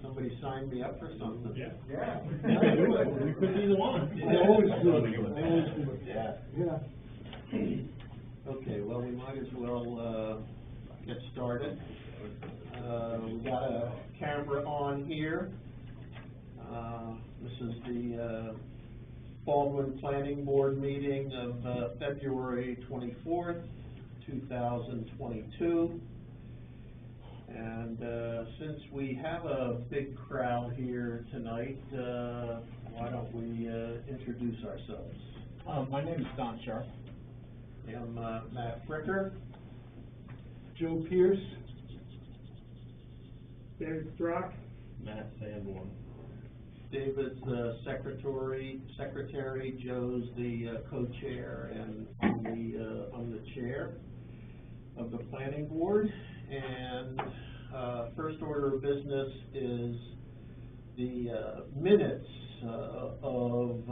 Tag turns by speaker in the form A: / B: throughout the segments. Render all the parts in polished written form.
A: Somebody signed me up for something.
B: Yeah.
C: Yeah.
B: We could be the one.
C: They always do it. They always do it.
A: Yeah.
C: Yeah.
A: Okay, well, we might as well, get started. We got a camera on here. This is the, Baldwin Planning Board meeting of, February 24th, 2022. And, since we have a big crowd here tonight, why don't we, introduce ourselves?
B: My name is Don Sharp.
A: I'm, Matt Fricker.
C: Joe Pierce.
D: David Strock.
B: Matt Sanborn.
A: David's the secretary, Joe's the co-chair, and I'm the chair of the planning board. And first order of business is the minutes of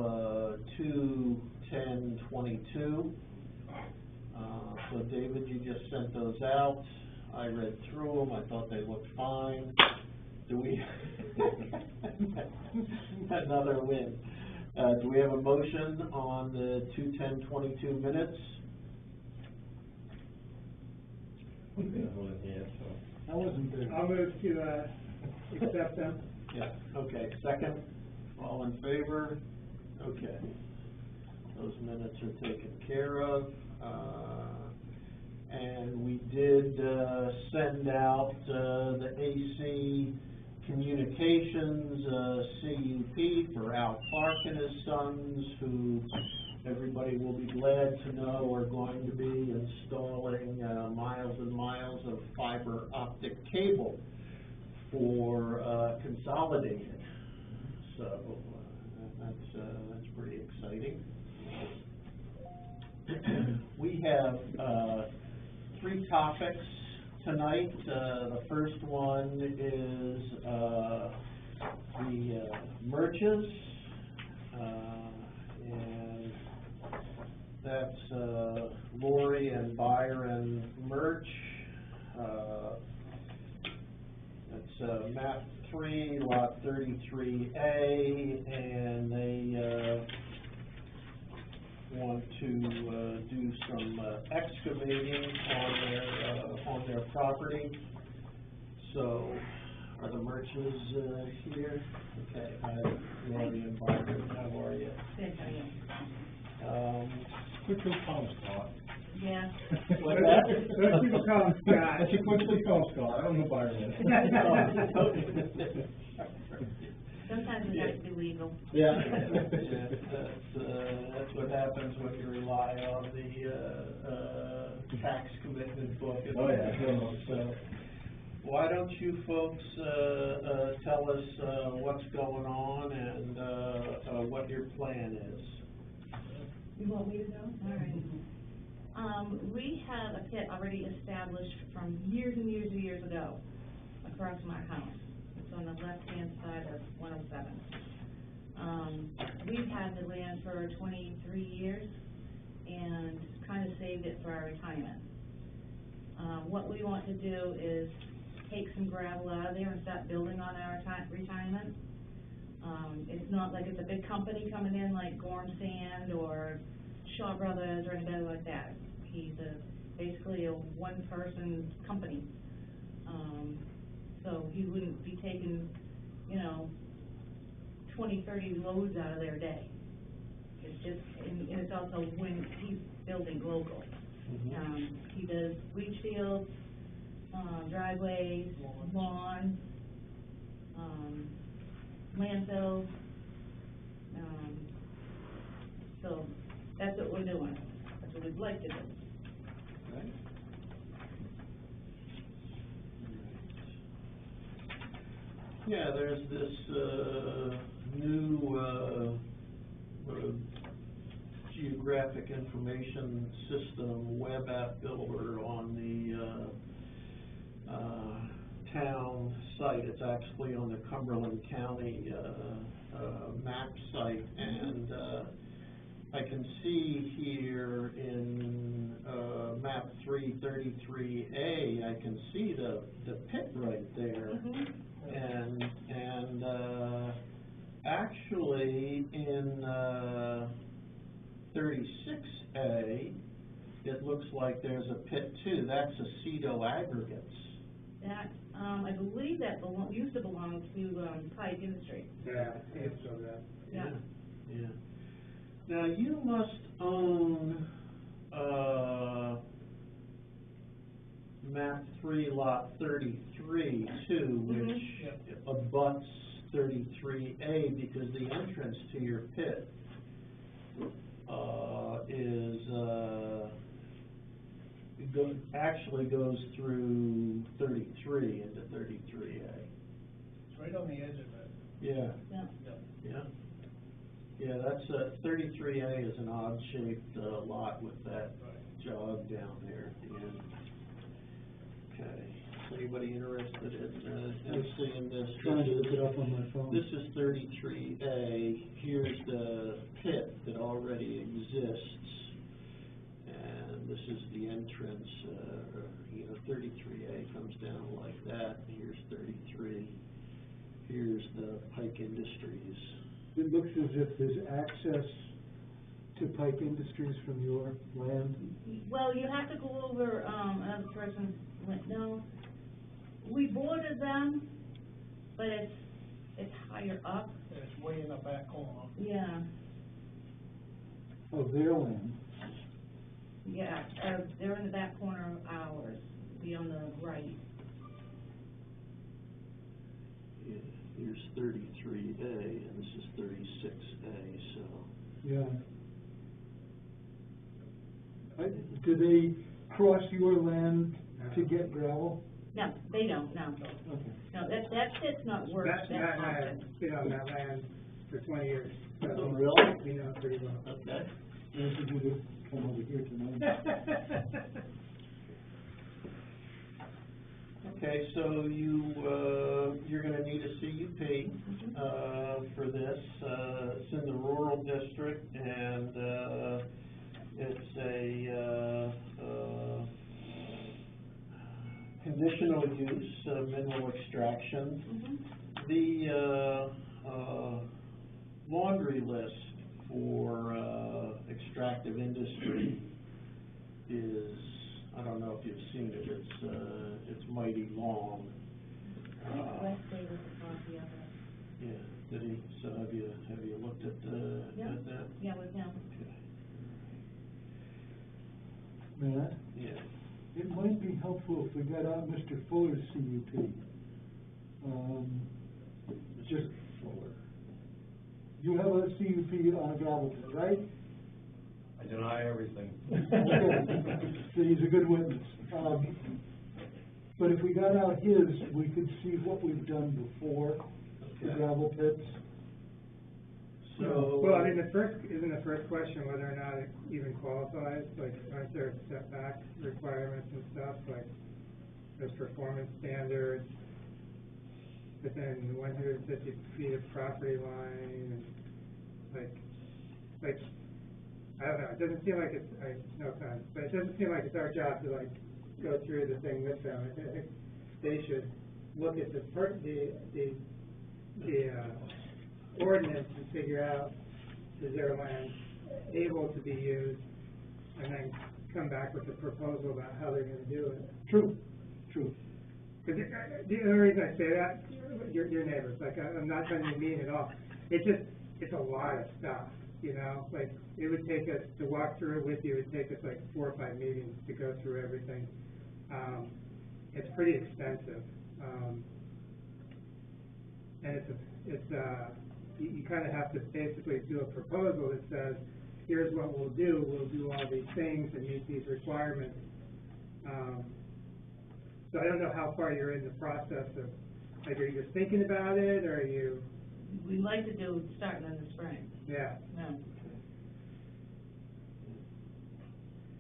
A: 2/10/22. So David, you just sent those out. I read through them. I thought they looked fine. Do we another win? Do we have a motion on the 2/10/22 minutes?
C: I wasn't there.
D: I'll move to, accept them.
A: Yeah, okay, second, all in favor? Okay. Those minutes are taken care of. And we did, send out, the AC Communications, CUP for Al Clark and his sons, who everybody will be glad to know are going to be installing, miles and miles of fiber optic cable for, Consolidated. So, that's pretty exciting. We have, three topics tonight. The first one is, the, merges, and that's, Lori and Byron Murch. That's, map 3, lot 33A, and they, want to, do some, excavating on their property. So, are the Murches, here? Okay, hi, Lori and Byron, how are you?
E: Good, how are you?
C: Quickly call Scott.
E: Yeah.
A: What's that?
D: Those people call him Scott.
C: I should quickly call Scott. I don't know Byron.
E: Sometimes it has to be legal.
A: Yeah, yeah, that's what happens when you rely on the, tax commitment book.
C: Oh, yeah.
A: So, why don't you folks, tell us, what's going on and, what your plan is?
E: You want me to go? All right. We have a pit already established from years and years and years ago across my house. It's on the left-hand side of 107. We've had the land for 23 years and kind of saved it for our retirement. What we want to do is take some gravel out of there and start building on our retirement. It's not like it's a big company coming in like Gorham Sand or Shaw Brothers or anybody like that. He's basically a one-person company. So he wouldn't be taking, 20, 30 loads out of their day. It's just, and it's also when he's building local.
A: Mm-hmm.
E: He does leach fields, driveways, lawns, landfills. So that's what we're doing. That's what we'd like to do.
A: Okay. Yeah, there's this, new, geographic information system web app builder on the, town site. It's actually on the Cumberland County, map site, and, I can see here in, map 333A, I can see the pit right there.
E: Mm-hmm.
A: And it looks like there's a pit too, that's Aceto Aggregates.
E: That, I believe that used to belong to, Pike Industries.
C: Yeah, it's so that.
E: Yeah.
A: Yeah. Now, you must own, map 3, lot 33 too, which abuts 33A, because the entrance to your pit, actually goes through 33 into 33A.
C: It's right on the edge of it.
A: Yeah.
E: Yeah.
A: Yeah. Yeah, that's, 33A is an odd-shaped, lot with that jog down there at the end. Okay, is anybody interested in seeing this?
C: Trying to look it up on my phone.
A: This is 33A, here's the pit that already exists, and this is the entrance, 33A comes down like that, and here's 33, here's the Pike Industries.
C: It looks as if there's access to Pike Industries from your land.
E: Well, you have to go over, another person's, no, we bordered them, but it's higher up.
C: It's way in the back corner.
E: Yeah,
C: Of their land.
E: yeah, they're in the back corner of ours, be on the right.
A: Yeah, here's 33A, and this is 36A, so.
C: Yeah. Do they cross your land to get gravel?
E: No, they don't, no.
C: Okay.
E: No, that pit's not worth
F: That's
E: that
F: Matt and I
E: much.
F: have been on that land for 20 years. So
A: Oh, really?
F: we know it pretty well.
A: Okay.
C: Yes, you do come over here tonight.
A: Okay, so you're gonna need a CUP, for this, it's in the rural district, and, it's a, conditional use, mineral extraction.
E: Mhm.
A: The, laundry list for, extractive industry is, I don't know if you've seen it, it's mighty long.
E: West Bay was a copy of it.
A: Yeah, did he, so have you looked at,
E: Yeah.
A: at that?
E: Yeah, with him.
A: Okay.
C: Matt,
A: Yeah,
C: it might be helpful if we got out Mr. Fuller's CUP. Just,
A: Fuller.
C: you have a CUP on a gravel pit, right?
B: I deny everything.
C: Okay, so he's a good witness. But if we got out his, we could see what we've done before, the
A: Okay.
C: gravel pits.
A: So.
F: Well, I mean, isn't the first question whether or not it even qualifies? Like, aren't there setback requirements and stuff, like, there's performance standards within 150 feet of property line, and like, I don't know, it doesn't seem like it's, no offense, but it doesn't seem like it's our job to like go through the thing with them. I think they should look at the ordinance and figure out, is their land able to be used, and then come back with a proposal about how they're gonna do it.
C: True, true.
F: Cause the only reason I say that, your neighbors, like, I'm not trying to be mean at all, it's a lot of stuff, you know, like, it would take us, to walk through it with you, it would take us like 4 or 5 meetings to go through everything. It's pretty extensive, and you kind of have to basically do a proposal that says, here's what we'll do all these things and meet these requirements. So I don't know how far you're in the process of, like, are you just thinking about it, or are you,
E: We'd like to do starting in the spring.
F: yeah,
E: No.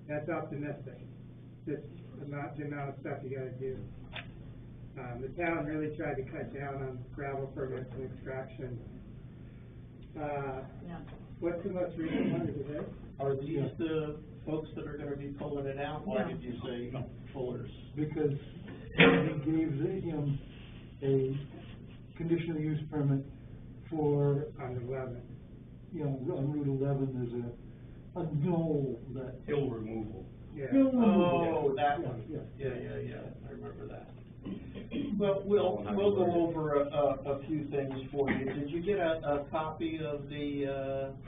F: that's optimistic. Just the amount of stuff you gotta do. The town really tried to cut down on gravel permits and extraction.
E: Yeah.
F: What's the most recent one, is it this?
A: Are these the folks that are gonna be pulling it out? Why
E: No.
A: did you say Fuller's?
C: Because we gave him a conditional use permit for,
F: On the 11th.
C: you know, on Route 11, there's a knoll that,
B: Hill removal.
F: Yeah.
A: Oh, that
C: Yeah,
A: one,
C: yeah.
A: yeah, I remember that. Well, we'll go over a few things for you. Did you get a copy of the,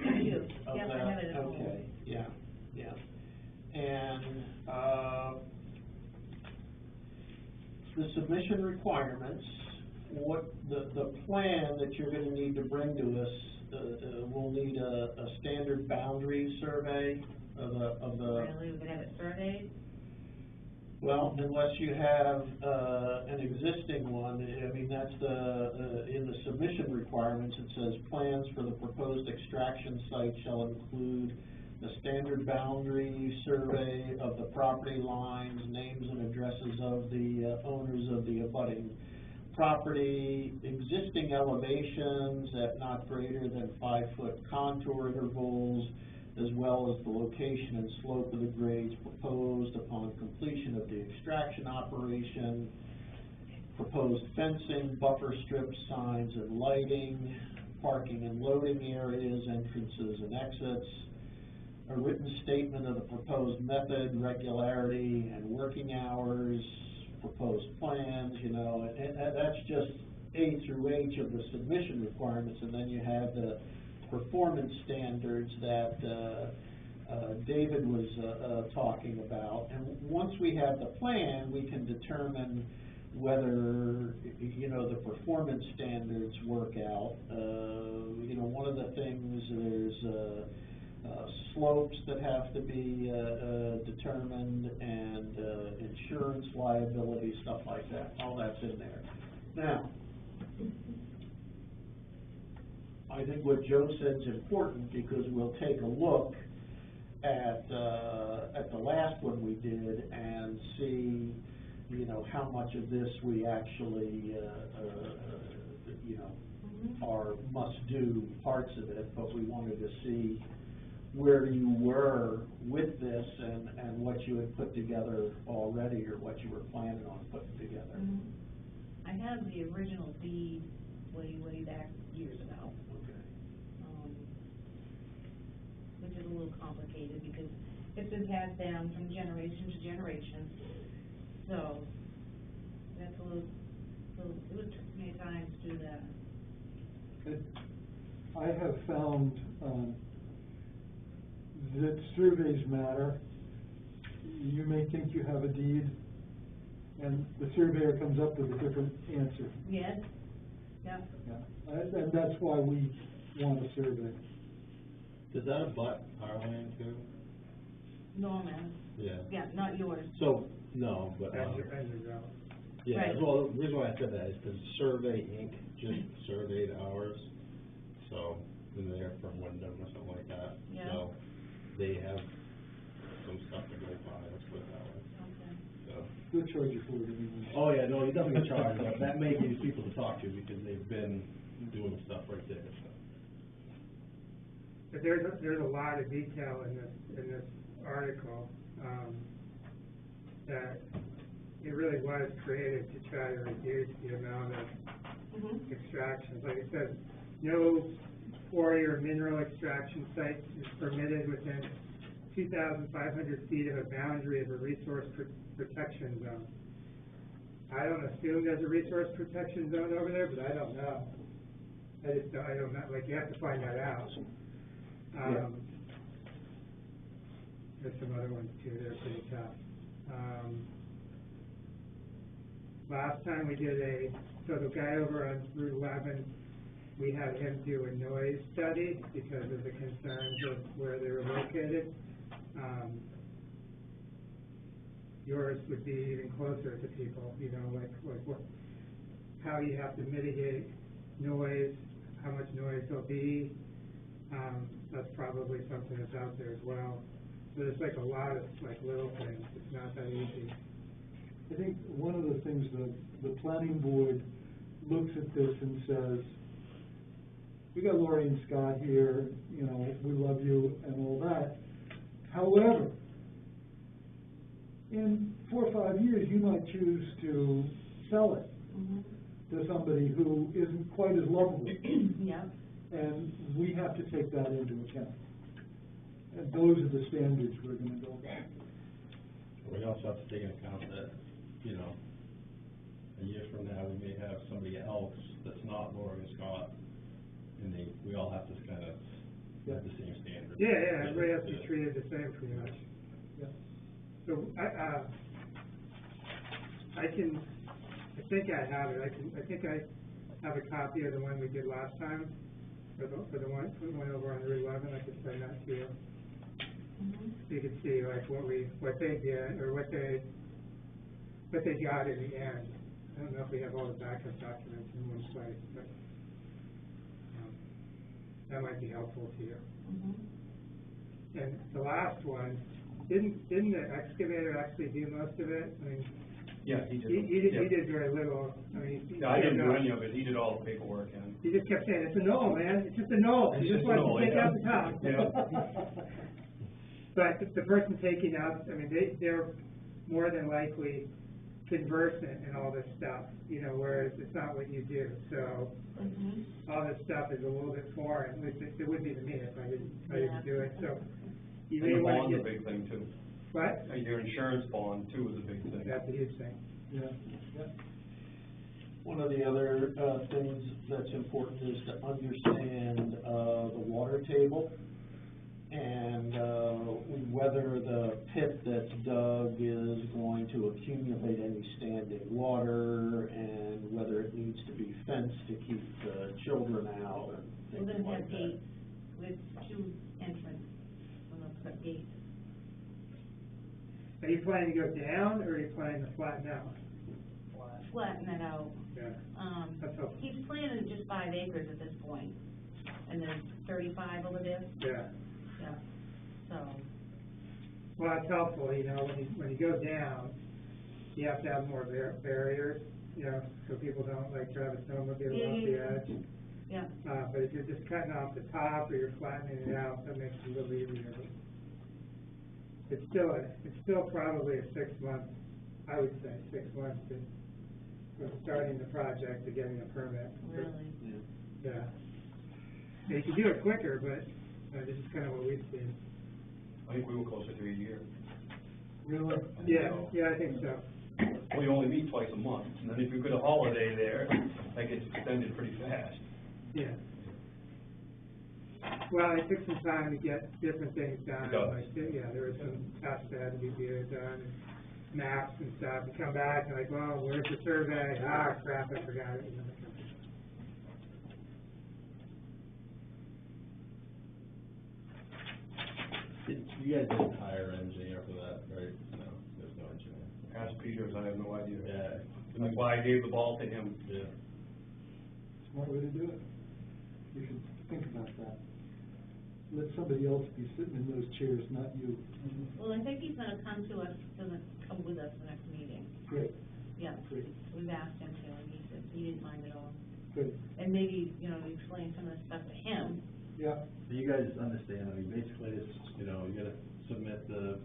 E: I do.
A: of
E: Yep, I
A: that?
E: have it at home.
A: Okay, yeah. And, the submission requirements, what, the plan that you're gonna need to bring to us, we'll need a standard boundary survey of the.
E: Really, we could have it surveyed?
A: Well, unless you have, an existing one, I mean, that's in the submission requirements, it says plans for the proposed extraction site shall include the standard boundary survey of the property lines, names and addresses of the owners of the abutting property, existing elevations at not greater than 5-foot contour intervals, as well as the location and slope of the grades proposed upon completion of the extraction operation, proposed fencing, buffer strips, signs and lighting, parking and loading areas, entrances and exits, a written statement of the proposed method, regularity, and working hours, proposed plans, and that's just A through H of the submission requirements, and then you have the performance standards that David was talking about. And once we have the plan, we can determine whether, the performance standards work out. One of the things, there's slopes that have to be determined, and insurance liability, stuff like that. All that's in there. Now, I think what Joe said is important, because we'll take a look at the last one we did and see, how much of this we actually, are must-do parts of it, but we wanted to see where you were with this and what you had put together already, or what you were planning on putting together.
E: I have the original deed way back years ago,
A: Okay.
E: which is a little complicated because it's been passed down from generation to generation. So that's it would take me time to do that.
C: I have found, that surveys matter. You may think you have a deed, and the surveyor comes up with a different answer.
E: Yes? Yeah.
C: Yeah, and that's why we want a survey.
B: Does that abut our land too?
E: Norman.
B: Yeah.
E: Yeah, not yours.
B: So, no, but,
F: As your route.
B: yeah,
E: Right.
B: well, the reason why I said that is because Survey Inc. just surveyed ours, so, in there from Wyndham or something like that.
E: Yeah.
B: So, they have some stuff to go by, let's put it that way,
E: Okay.
B: so.
C: We'll charge you for it anyway.
B: Oh, yeah, no, he doesn't get charged, but that may give you people to talk to, because they've been doing stuff right there, so.
F: But there's a lot of detail in this article, that it really was created to try to reduce the amount of extractions. Like it says, no quarry or mineral extraction site is permitted within 2,500 feet of a boundary of a resource protection zone. I don't assume there's a resource protection zone over there, but I don't know. I don't know, like, you have to find that out. There's some other ones too that are pretty tough. Last time we did so the guy over on Route 11, we had him do a noise study because of the concerns of where they were located. Yours would be even closer to people, like what, how you have to mitigate noise, how much noise there'll be. That's probably something that's out there as well. So there's like a lot of little things. It's not that easy.
C: I think one of the things the planning board looks at this and says, we got Lori and Scott here, we love you and all that. However, in 4 or 5 years, you might choose to sell it to somebody who isn't quite as lovable.
E: Yeah.
C: And we have to take that into account. And those are the standards we're gonna go by.
B: We also have to take into account that, you know, a year from now, we may have somebody else that's not Lori and Scott, and we all have to kind of have the same standard.
F: Yeah, everybody has to be treated the same pretty much.
C: Yeah.
F: So, I think I have it, I think I have a copy of the one we did last time, for the one over on Route 11, I could send that to you. So you can see like what they did, or what they got in the end. I don't know if we have all the backup documents in one place, but, that might be helpful to you. And the last one, didn't the excavator actually do most of it? I mean,
G: Yeah, he did.
F: He did very little, I mean.
G: Yeah, I didn't do any of it, he did all the paperwork and.
F: He just kept saying, it's a knoll, man, it's just a knoll,
G: It's
F: you just
G: just a
F: want to
G: knoll,
F: take
G: yeah.
F: out the top.
G: Yeah.
F: But the person taking out, I mean, they're more than likely conversant in all this stuff, you know, whereas it's not what you do, so. All this stuff is a little bit foreign, at least it would be to me if I didn't do it, so. You
G: And
F: may
G: your
F: want
G: bond's
F: to
G: a
F: get.
G: big thing too.
F: What?
G: And your insurance bond too is a big thing.
F: That's a huge thing.
C: Yeah, yeah.
A: One of the other, things that's important is to understand, the water table and, whether the pit that's dug is going to accumulate any standing water and whether it needs to be fenced to keep the children out and
E: We're
A: things
E: gonna
A: like
E: have
A: that.
E: gates with 2 entrances, we're gonna put gates.
F: Are you planning to go down, or are you planning to flatten out?
E: Flatten it out.
F: Yeah. That's helpful.
E: He's planning just 5 acres at this point, and there's 35 over there,
F: Yeah.
E: yeah, so.
F: Well, it's helpful, you know, when you go down, you have to have more barriers, you know, so people don't like drive a snowmobile off the edge.
E: Yeah,
F: But if you're just cutting off the top or you're flattening it out, that makes it a little easier. It's still probably a 6-month, I would say, 6 months from starting the project to getting a permit.
E: really.
F: Yeah. Yeah, you can do it quicker, but, this is kind of what we've seen.
G: I think we were closer to a year.
C: Really?
F: Yeah, I think so.
G: We only meet twice a month, and then if you get a holiday there, that gets extended pretty fast.
F: Yeah. Well, it took some time to get different things done.
G: It does.
F: Like, yeah, there was some tests that had to be done, maps and stuff. You come back and like, well, where's the survey? Ah, crap, I forgot it. You know, that kind of thing.
B: You guys didn't hire an engineer for that, right? No, there's no engineer.
G: Ask Peters, I have no idea.
B: Yeah.
G: That's why I gave the ball to him.
B: Yeah.
C: Smart way to do it. You should think about that. Let somebody else be sitting in those chairs, not you.
E: Well, I think he's gonna come to us, come with us the next meeting,
C: Great,
E: yeah.
C: great,
E: We've asked him to, and he said he didn't mind at all.
C: good.
E: And maybe, you know, explain some of the stuff to him.
C: Yeah,
B: So you guys understand, I mean, basically it's, you know, you gotta submit the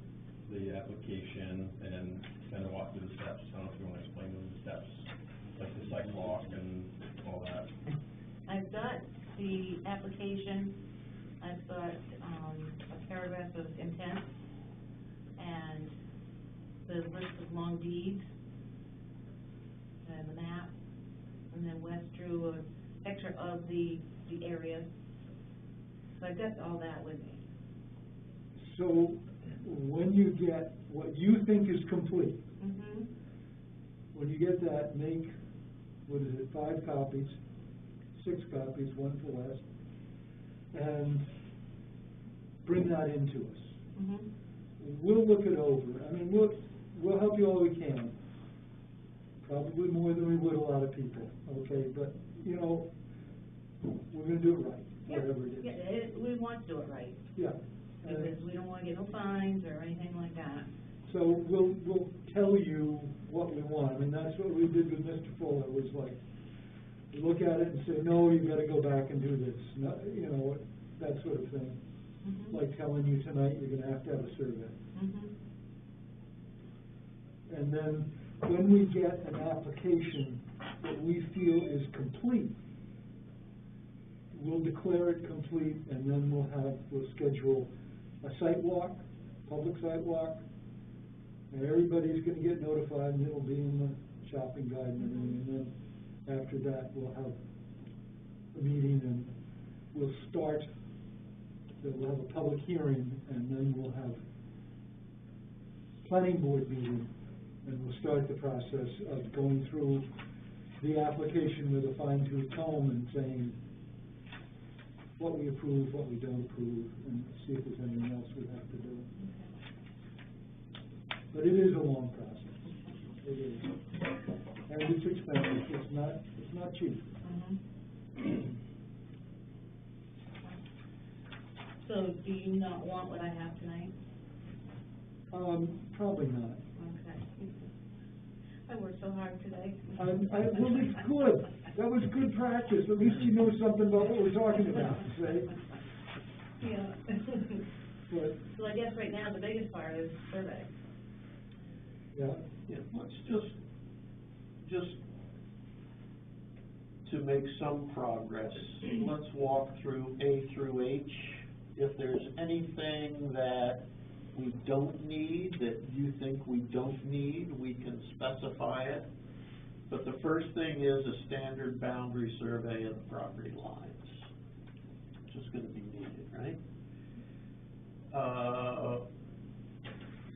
B: application and kind of walk through the steps. I don't know if you wanna explain those steps, like the sidewalk and all that.
E: I've got the application, I've got, a paragraph of intent, and the list of long deeds, and the map, and then Wes drew a picture of the area. So I've got all that with me.
C: so when you get what you think is complete,
E: Mm-hmm.
C: when you get that, make, 5 copies, 6 copies, 1 for Wes, and bring that into us.
E: Mm-hmm.
C: We'll look it over. I mean, we'll help you all we can. Probably more than we would a lot of people, okay? But, you know, we're gonna do it right, whatever it is.
E: Yeah, we want to do it right,
C: Yeah.
E: because we don't wanna get no fines or anything like that.
C: So we'll tell you what we want. I mean, that's what we did with Mr. Fuller, was like, look at it and say, no, you gotta go back and do this, no, you know, that sort of thing.
E: Mm-hmm.
C: Like telling you tonight, you're gonna have to have a survey.
E: Mm-hmm.
C: And then when we get an application that we feel is complete, we'll declare it complete, and then we'll schedule a site walk, public site walk, And everybody's gonna get notified, and it'll be in the shopping guide and everything, and then after that, we'll have a meeting, and we'll start, we'll have a public hearing, and then we'll have planning board meeting, and we'll start the process of going through the application with a fine-tooth comb and saying what we approve, what we don't approve, and see if there's anything else we have to do. But it is a long process. It is. And it's expensive. It's not cheap.
E: So do you not want what I have tonight?
C: Probably not.
E: Okay. I worked so hard today.
C: Well, it's good. That was good practice. At least you know something about what we're talking about, say.
E: Yeah.
C: But,
E: So I guess right now, the biggest part is survey.
C: yeah.
A: Yeah, let's just to make some progress, let's walk through A through H. If there's anything that we don't need, that you think we don't need, we can specify it. But the first thing is a standard boundary survey of the property lines. It's just gonna be needed, right?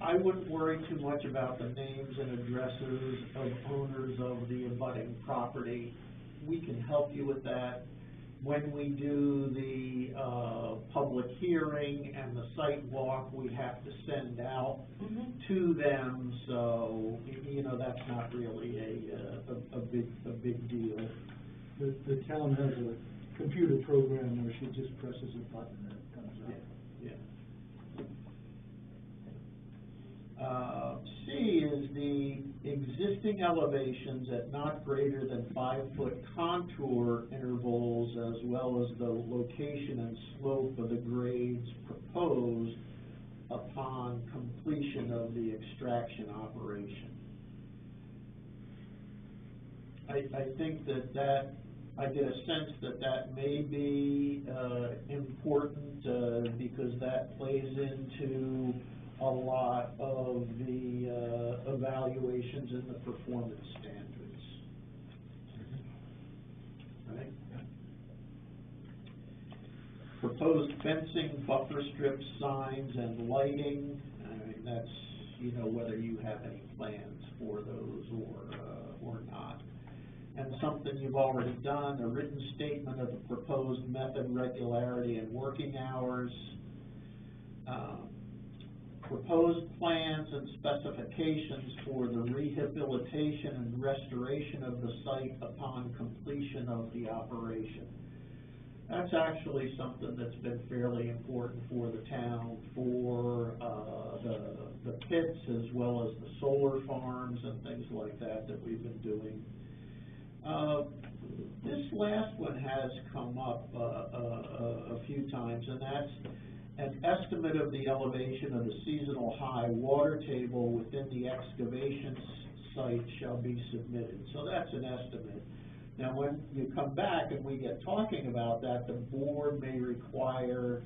A: I wouldn't worry too much about the names and addresses of owners of the abutting property. We can help you with that. When we do the, public hearing and the site walk, we have to send out to them, so, you know, that's not really a big deal.
C: The town has a computer program where she just presses a button and it comes up.
A: Yeah. C is the existing elevations at not greater than 5-foot contour intervals, as well as the location and slope of the grades proposed upon completion of the extraction operation. I think that I get a sense that may be important because that plays into a lot of the evaluations in the performance standards. Right? Proposed fencing, buffer strips, signs, and lighting. I mean, that's, you know, whether you have any plans for those or not. And something you've already done, a written statement of the proposed method, regularity, and working hours. Proposed plans and specifications for the rehabilitation and restoration of the site upon completion of the operation. That's actually something that's been fairly important for the town, for the pits as well as the solar farms and things like that we've been doing. This last one has come up a few times, and that's an estimate of the elevation of the seasonal high water table within the excavation site shall be submitted. So that's an estimate. Now, when you come back and we get talking about that, the board may require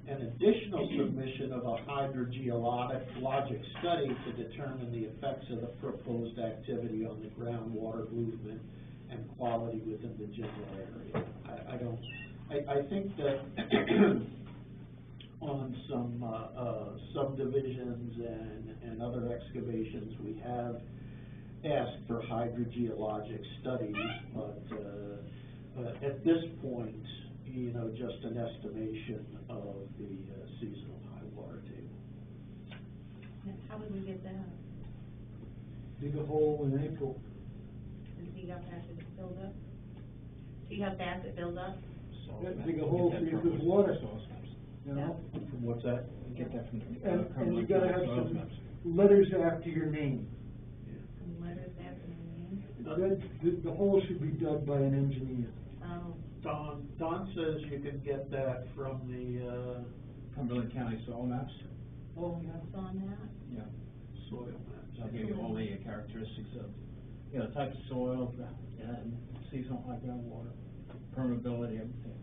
A: an additional submission of a hydrogeologic study to determine the effects of the proposed activity on the groundwater movement and quality within the general area. I think that on some subdivisions and other excavations, we have asked for hydrogeologic studies, but at this point, you know, just an estimation of the seasonal high water table.
E: How would we get that?
C: Dig a hole in April.
E: And see how fast it builds up? See how fast it builds up?
C: Dig a hole so you put water, you know?
A: From what's that?
H: Get that from the.
C: And you gotta have some letters after your name.
E: Some letters after the name?
C: The hole should be dug by an engineer.
E: Oh,
A: Don says you can get that from the,
H: Cumberland County soil maps,
C: Oh, yeah.
E: it's on that?
H: yeah.
A: soil maps.
H: I'll give you all the characteristics of, you know, type of soil, and seasonal high groundwater, permeability, everything.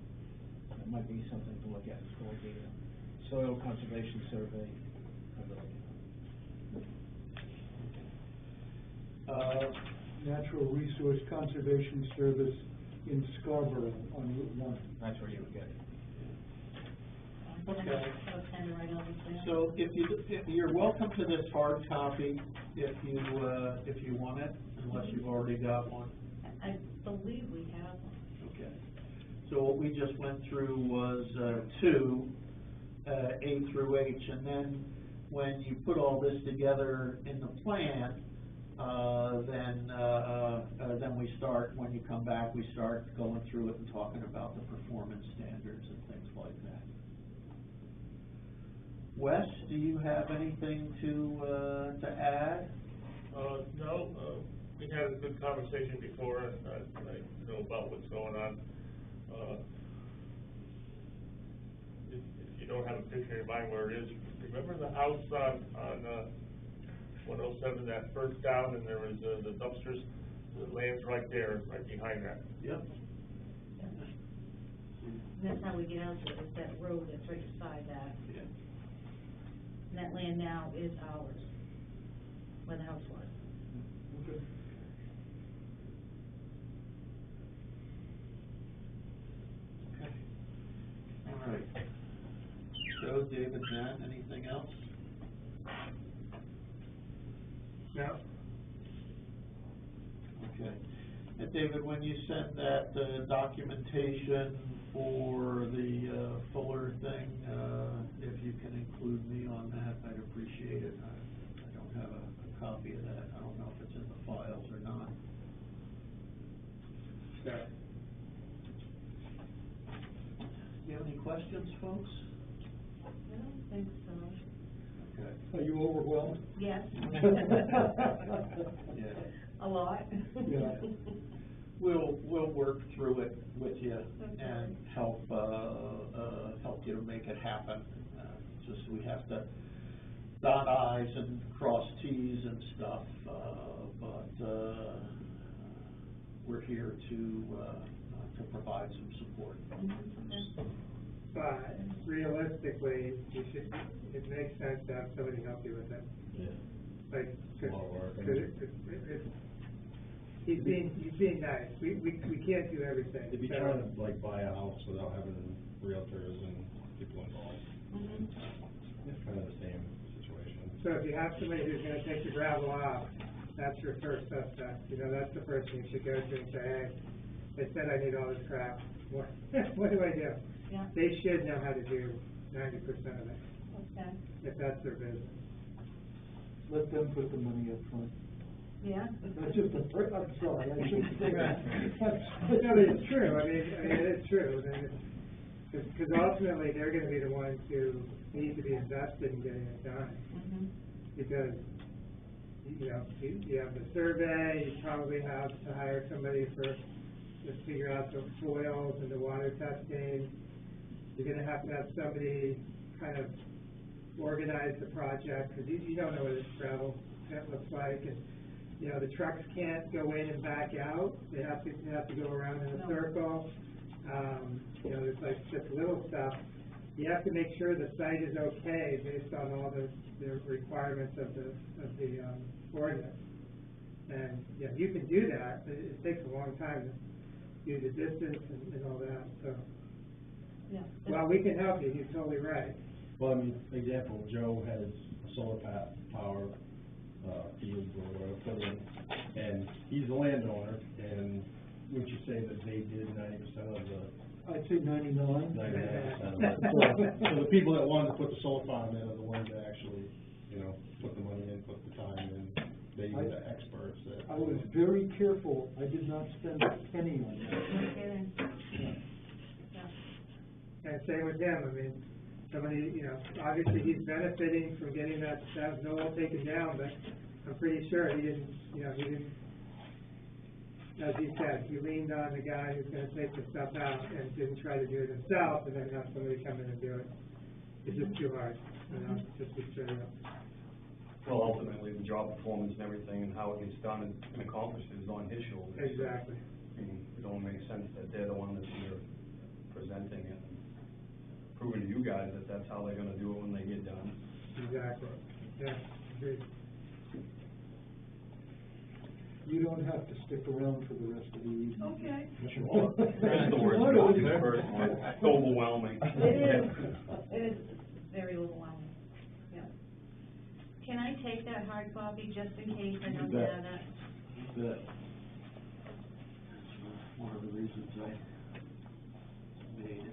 H: That might be something to look at for the soil conservation survey.
C: Natural Resource Conservation Service in Scarborough on Route 1.
H: That's where you would get it.
A: Okay.
E: So send it right over to them.
A: So if you're welcome to this hard copy, if you want it, unless you've already got one.
E: I believe we have one.
A: Okay. So what we just went through was, two, A through H, and then when you put all this together in the plan, then we start, when you come back, we start going through it and talking about the performance standards and things like that. Wes, do you have anything to add?
I: No, we had a good conversation before, and I know about what's going on. If you don't have a picture in mind where it is, remember the house on 107, that burnt down, and there was the dumpsters? The land's right there, right behind that.
A: Yep.
E: And that's how we get out to it, is that road that's right beside that.
A: Yeah.
E: And that land now is ours, where the house was.
C: Okay.
A: Okay. All right. Joe, David, Matt, anything else?
F: No?
A: Okay. And David, when you send that documentation for the Fuller thing, if you can include me on that, I'd appreciate it. I don't have a copy of that. I don't know if it's in the files or not.
F: No.
A: Do you have any questions, folks?
E: I don't think so.
A: Okay.
C: Are you overwhelmed?
E: Yes.
A: Yeah.
E: A lot.
C: Yeah.
A: We'll work through it with you
E: Okay.
A: and help you to make it happen. Just we have to dot i's and cross t's and stuff, but we're here to provide some support.
F: But realistically, it makes sense to have somebody help you with it.
B: Yeah.
F: Like,
B: It's a lot of work.
F: he's being nice. We can't do everything.
B: If you
F: So-
B: try to like buy a house without having realtors and people involved, it's kind of the same situation.
F: So if you have somebody who's gonna take the gravel off, that's your first suspect. You know, that's the person you should go to and say, hey, they said I need all this crap. What do I do?
E: Yeah.
F: They should know how to do 90% of it,
E: Okay.
F: if that's their business.
C: Let them put the money up front.
E: Yeah.
C: That's just I'm sorry, I shouldn't say that.
F: No, but it's true. I mean, it is true. Because ultimately, they're gonna be the ones who need to be invested in getting it done. Because, you know, you have the survey, you probably have to hire somebody to figure out the soils and the water testing. You're gonna have somebody kind of organize the project, because you don't know what a gravel pit looks like, and, you know, the trucks can't go in and back out, they have to go around in a
E: No.
F: circle. You know, there's like just little stuff. You have to make sure the site is okay based on all the requirements of the ordinance. And, yeah, you can do that, but it takes a long time to do the distance and all that, so.
E: Yeah.
F: Well, we can help you, you're totally right.
B: Well, I mean, example, Joe has a solar power field or whatever put in, and he's a landowner, and would you say that they did 90% of the?
C: I'd say 99.
B: 99% of it. So the people that wanted to put the solar farm in are the ones that actually, you know, put the money in, put the time in, they are the experts that.
C: I was very careful, I did not spend a penny on that.
E: No kidding. Yeah.
F: And same with him, I mean, somebody, you know, obviously he's benefiting from getting that knoll taken down, but I'm pretty sure he didn't, as he said, he leaned on the guy who's gonna take the stuff out and didn't try to do it himself and then have somebody come in and do it. It's just too hard, you know, just be straight up.
G: Well, ultimately, the job performance and everything and how it gets done and accomplished is on his shoulders.
F: Exactly.
G: I mean, it don't make sense that they're the one that's here presenting it, proving to you guys that that's how they're gonna do it when they get done.
F: Exactly, yeah, agreed.
C: you don't have to stick around for the rest of the evening.
E: Okay.
G: That's the word, it's overwhelming.
E: It is very overwhelming, yeah. Can I take that hard copy just in case I don't
A: You bet.
E: have that?
A: That one of the reasons I made it.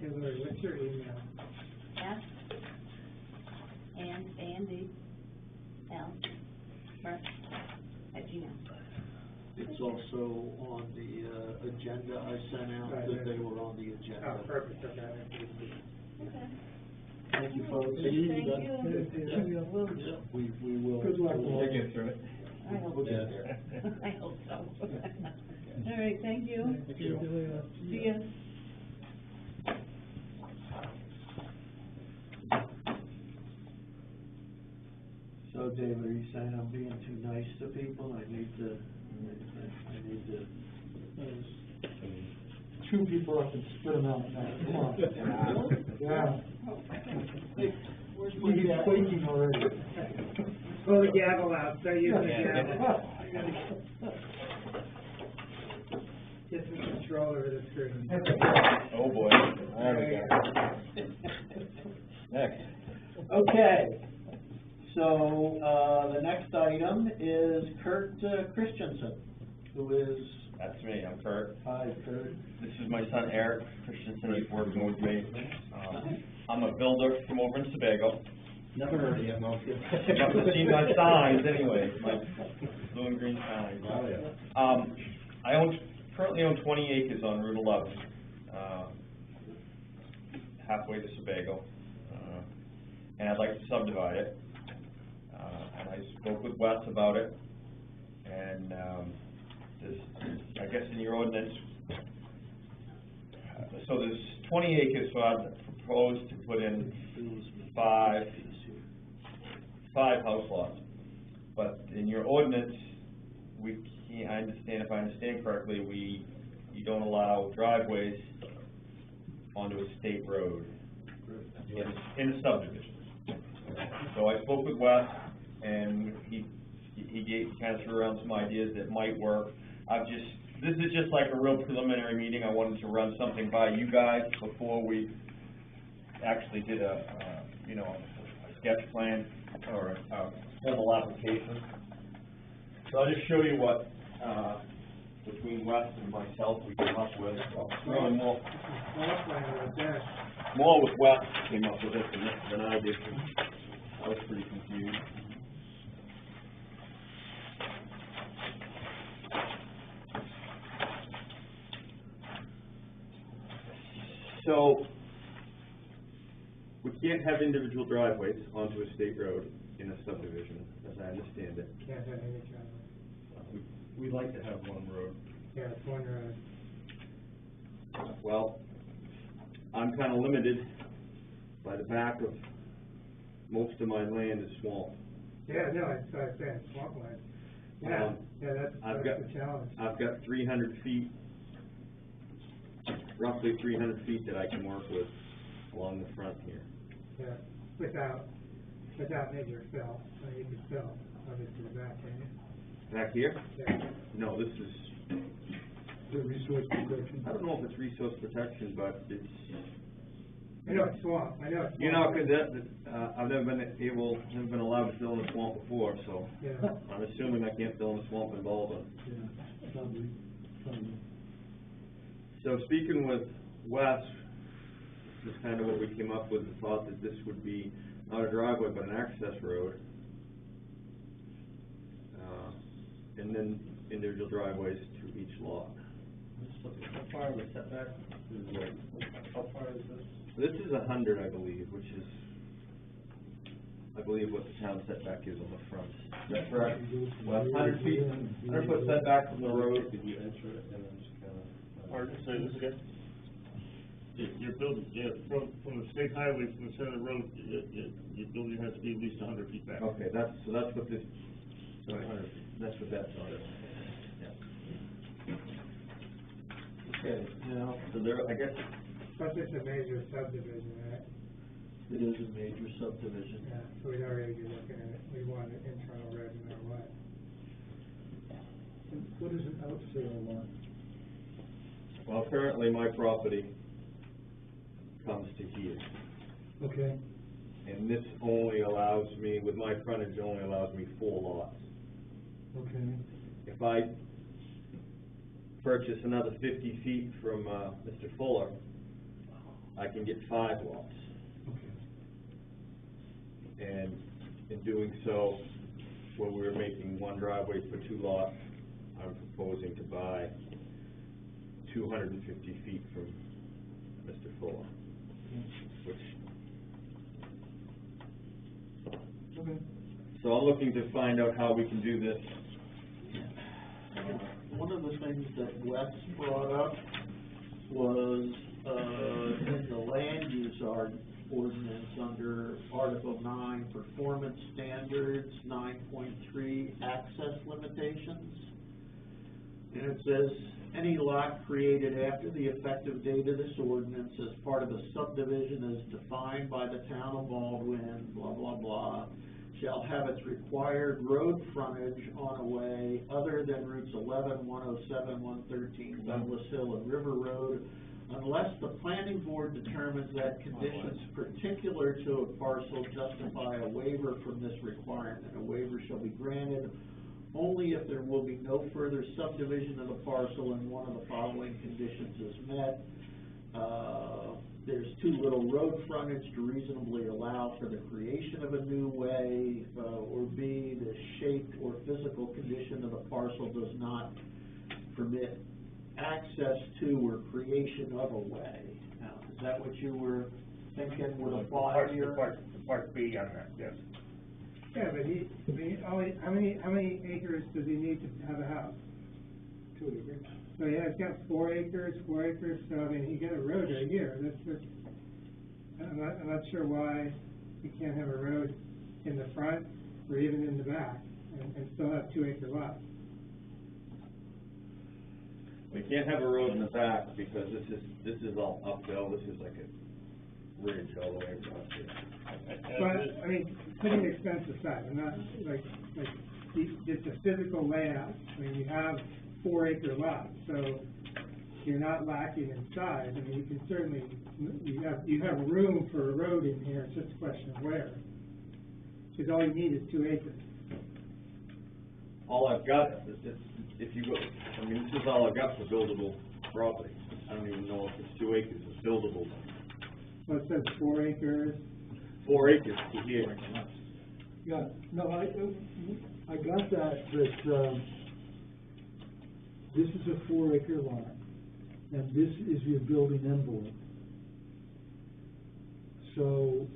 F: Hey, Lori, what's your email?
E: S and A&D L @gmail.
A: It's also on the agenda I sent out,
F: Right,
A: that
F: right.
A: they were on the agenda.
F: Oh, perfect, okay.
E: Okay.
A: Thank you, folks.
E: Thank you.
A: Yeah, we will.
C: Good luck,
A: we'll-
C: Laura.
H: We'll get through it.
E: I hope
A: We'll
E: so.
A: get there.
E: I hope so. All right, thank you.
A: Thank you.
E: See ya.
A: So, David, are you saying I'm being too nice to people? I need to.
C: Chew people up and spit them out now, come on. Yeah.
A: Hey, where's my
C: He's
A: gavel?
C: quaking already.
F: Pull the gavel out, start using the
H: Yeah.
F: gavel. Get some control over the screen.
H: Oh, boy. There we go. Next.
A: Okay, so, the next item is Kurt Christensen, who is,
G: That's me, I'm Kurt.
A: hi, Kurt.
G: This is my son Eric Christensen, he's working with me. I'm a builder from over in Sebago.
A: Never heard of him, no.
G: You must have seen my signs anyway, my blue and green signs.
A: Oh, yeah.
G: I currently own 20 acres on Route 11, halfway to Sebago, and I'd like to subdivide it. And I spoke with Wes about it, and I guess in your ordinance, so there's 20 acres, so I've proposed to put in five house lots. But in your ordinance, we can't, if I understand correctly, you don't allow driveways onto a state road in a subdivision. So I spoke with Wes, and he kind of threw around some ideas that might work. This is just like a real preliminary meeting. I wanted to run something by you guys before we actually did a sketch plan or a formal application. So I'll just show you what, between Wes and myself, we came up with. Really more with Wes came up with this than I did. I was pretty confused. So, we can't have individual driveways onto a state road in a subdivision, as I understand it.
F: Can't have any driveway.
B: We'd like to have one road.
F: Yeah, it's one road.
G: Well, I'm kind of limited by the back of most of my land is swamp.
F: Yeah, no, it's, I said, swampland. Yeah, that's the challenge.
G: I've got 300 feet, roughly 300 feet that I can work with along the front here.
F: Yeah, without major fill, you can fill, obviously, the back, can you?
G: Back here?
F: Yeah.
G: No, this is,
C: The resource protection.
G: I don't know if it's resource protection, but it's,
F: I know it's swamp, I know it's swamp.
G: you know, 'cause I've never been allowed to fill in a swamp before, so
F: Yeah.
G: I'm assuming I can't fill in a swamp in Baldwin.
C: Yeah, probably.
G: So speaking with Wes, this is kind of what we came up with, the thought that this would be not a driveway, but an access road. And then individual driveways to each lot.
B: How far the setback is, how far is this?
G: This is 100, I believe, which is, I believe what the town setback is on the front. Is that correct? Well, 100 feet, 100 foot setback from the road.
B: Did you enter it and then just kind of?
I: Pardon, say this again? Your building, from the state highway, from the center of the road, your building has to be at least 100 feet back.
G: Okay, that's what this, so 100 feet, that's what that's on.
A: Okay, now,
G: So there, I guess,
F: Plus it's a major subdivision, right?
A: it is a major subdivision.
F: Yeah, so we'd already be looking at it, we want an internal road no matter what.
C: And what is an outsale lot?
B: Well, currently my property comes to here,
C: Okay,
B: and this only allows me, with my frontage, only allows me 4 lots.
C: okay,
B: If I purchase another 50 feet from, Mr. Fuller, I can get 5 lots.
C: okay.
B: And in doing so, when we're making one driveway for 2 lots, I'm proposing to buy 250 feet from Mr. Fuller, which,
C: Okay.
A: So I'm looking to find out how we can do this.
J: One of the things that Wes brought up was, in the land use ordinance under Article 9, Performance Standards, 9.3, Access Limitations. And it says, any lot created after the effective date of this ordinance as part of a subdivision as defined by the town of Baldwin, blah, blah, blah, shall have its required road frontage on a way other than routes 11, 107, 113, Douglas Hill, and River Road, unless the planning board determines that conditions particular to a parcel justify a waiver from this requirement. A waiver shall be granted only if there will be no further subdivision of the parcel and one of the following conditions is met. There's too little road frontage to reasonably allow for the creation of a new way, or B, the shape or physical condition of the parcel does not permit access to or creation of a way. Now, is that what you were thinking would apply here?
I: The part B on that, yes.
F: Yeah, but how many acres does he need to have a house?
C: 2 acres.
F: So yeah, it's got 4 acres, so I mean, he got a road right here, that's, I'm not sure why you can't have a road in the front or even in the back and still have 2 acre lots.
B: we can't have a road in the back because this is all uphill, this is like a ridge all the way across here.
F: But, I mean, putting expense aside, I'm not, just a physical layout, I mean, you have 4 acre lots, so you're not lacking in size. I mean, you can certainly, you have room for a road in here, it's just a question of where. Because all you need is 2 acres.
B: All I've got is, if you go, I mean, this is all I've got for buildable property. I don't even know if it's 2 acres, it's buildable.
F: So it says 4 acres.
B: 4 acres to here.
C: Yeah, no, I got that, this is a 4 acre lot, and this is your building envelope. So,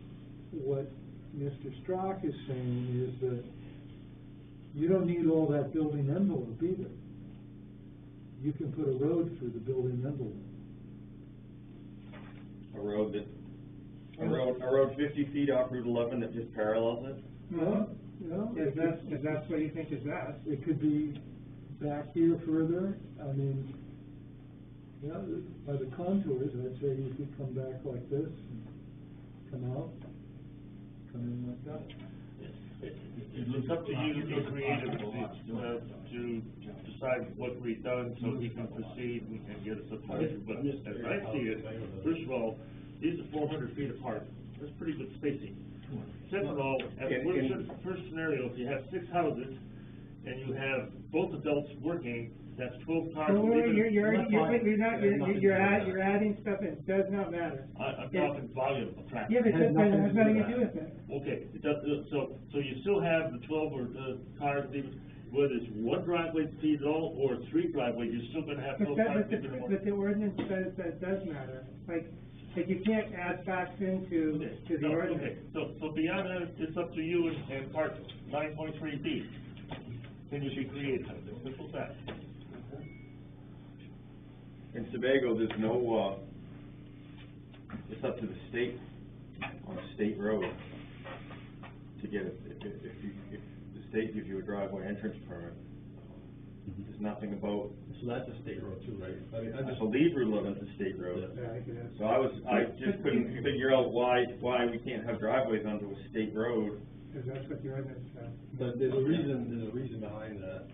C: what Mr. Strock is saying is that you don't need all that building envelope either. You can put a road through the building envelope.
B: A road 50 feet off Route 11 that just parallels it?
C: No, no.
F: If that's what you think is best.
C: It could be back here further, I mean, yeah, by the contours, I'd say you could come back like this, and come out, come in like that.
I: It's up to you to be creative, to decide what we've done so he can proceed and get us a plan. But as I see it, first of all, these are 400 feet apart. That's pretty good spacing. Second of all, at the first scenario, if you have 6 houses and you have both adults working, that's 12 cars.
F: So you're adding stuff in, it does not matter.
I: I'm talking volume of traffic.
F: Yeah, but that has nothing to do with it.
I: Okay, it does, so you still have the 12 or cars, even whether it's 1 driveway to feed it all or 3 driveways, you're still gonna have 12 cars.
F: But the ordinance says that it does matter. Like you can't add facts into the ordinance.
I: Okay, so beyond that, it's up to you and part 9.3B. Can you be creative? Simple fact.
B: In Sebago, there's no, it's up to the state, on a state road, to get it, if the state gives you a driveway entrance permit, there's nothing about. So that's a state road too, right? I believe Route 11 is a state road.
F: Yeah,
B: So I just couldn't figure out why we can't have driveways onto a state road.
F: because that's what the ordinance says.
B: But there's a reason behind that,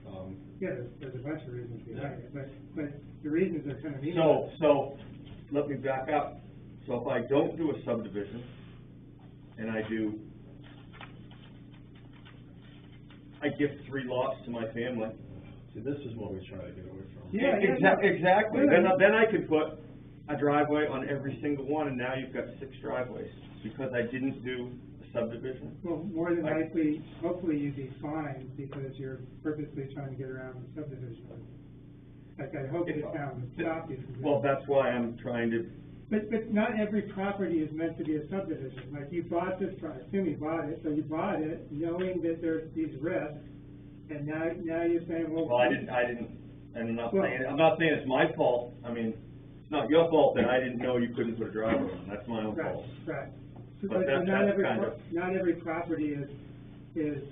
F: Yeah, there's a bunch of reasons behind it, but the reasons are kind of meaningless.
G: So, let me back up. So if I don't do a subdivision, and I gift 3 lots to my family.
B: see, this is what we try to get away from.
F: Yeah,
G: Exactly,
F: yeah.
G: then I could put a driveway on every single one, and now you've got 6 driveways, because I didn't do a subdivision.
F: Well, more than likely, hopefully you'd be fine, because you're purposely trying to get around the subdivision. Like, I hope the town would stop you from doing
G: Well,
F: that.
G: that's why I'm trying to,
F: But not every property is meant to be a subdivision. Like, you bought this, I assume you bought it, so you bought it knowing that there's these risks, and now you're saying, well.
G: well, I didn't, and I'm not saying it's my fault, I mean, it's not your fault that I didn't know you couldn't put a driveway on, that's my own
F: Right,
G: fault.
F: right.
G: But that's kind of-
F: Not every property is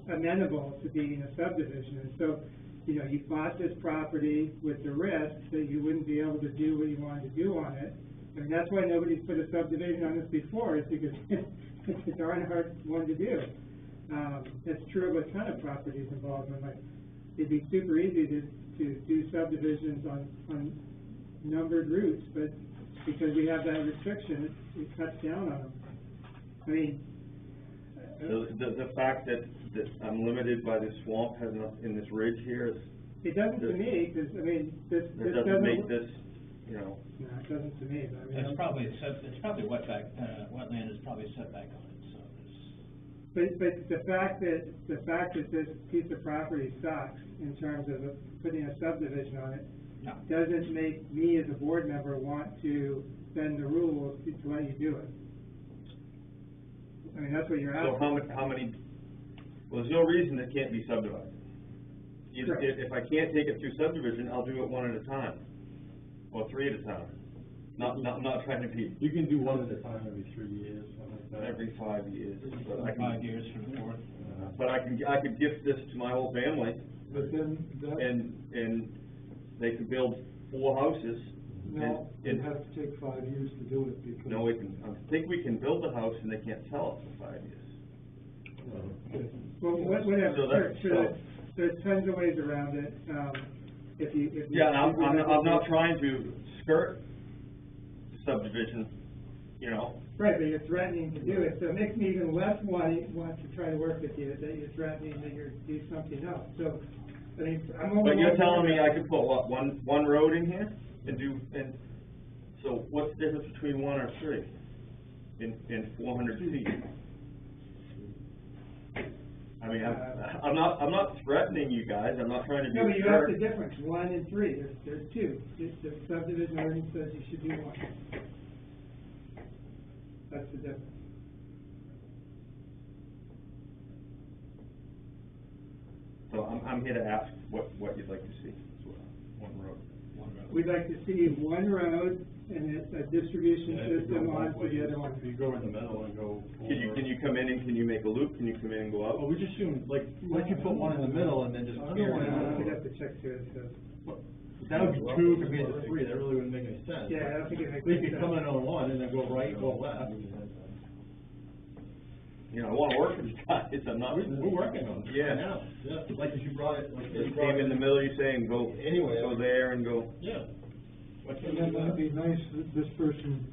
F: amenable to being a subdivision, and so, you know, you bought this property with the risk that you wouldn't be able to do what you wanted to do on it, and that's why nobody's put a subdivision on this before, is because it's a darn hard one to do. That's true of a ton of properties involved, and like, it'd be super easy to do subdivisions on numbered routes, but because we have that restriction, it cuts down on them. I mean,
G: So the fact that I'm limited by this swamp has in this ridge here is,
F: it doesn't to me, because, I mean, this
G: that
F: doesn't.
G: doesn't make this, you know,
F: No, it doesn't to me, but I mean.
H: It's probably wetland is probably set back on it, so it's.
F: But the fact that this piece of property sucks in terms of putting a subdivision on it,
H: No.
F: doesn't make me as a board member want to bend the rules to let you do it. I mean, that's what you're
G: so
F: asking.
G: how many, well, there's no reason it can't be subdivided.
F: Sure.
G: If I can't take it through subdivision, I'll do it 1 at a time, or 3 at a time. Not trying to be
B: You can do 1 at a time every 3 years, something like that.
G: every 5 years, but I can.
H: 5 years for the 4th.
G: But I could gift this to my whole family,
C: But then that,
G: and they could build 4 houses.
C: no,
G: and-
C: it'd have to take 5 years to do it, because.
G: No, we can, I think we can build a house and they can't sell it for 5 years.
F: Well, whatever,
G: So that's-
F: sure, there's tons of ways around it, if you.
G: Yeah, and I'm not trying to skirt subdivision, you know.
F: Right, but you're threatening to do it, so it makes me even less want to try to work with you, that you're threatening that you're do something else, so, I mean, I'm only.
G: But you're telling me I could put what, one road in here and so what's the difference between 1 or 3 in 400 feet? I mean, I'm not threatening you guys, I'm not trying to be
F: No,
G: a
F: but you have
G: jerk.
F: the difference, 1 and 3, there's 2, the subdivision ordinance says you should do 1. That's the difference.
G: So I'm here to ask what you'd like to see, so, 1 road.
F: We'd like to see 1 road and a distribution
B: Yeah, if you
F: system
B: go
F: on
B: both
F: to the other
B: ways,
F: one.
B: If you go in the middle and go.
G: Can you come in and can you make a loop, can you come in and go out?
B: Well, we just assume, like you put 1 in the middle and then just carry it
F: We'd
B: on.
F: have to check through it, so.
B: That would be 2 compared to 3, that really wouldn't make any sense.
F: Yeah, I don't think it makes
B: They
F: any
B: could come
F: sense.
B: in on 1 and then go right, go left.
G: You know, I wanna work with you guys, I'm not.
B: We're working on it.
G: Yeah.
B: Now, yeah, like as you brought it, like
G: Just
B: you brought
G: came in the middle, you're saying go,
B: Anyway,
G: go there and go.
B: Yeah. Why can't
C: And
B: we
C: then
B: do
C: that'd
B: that?
C: be nice that this person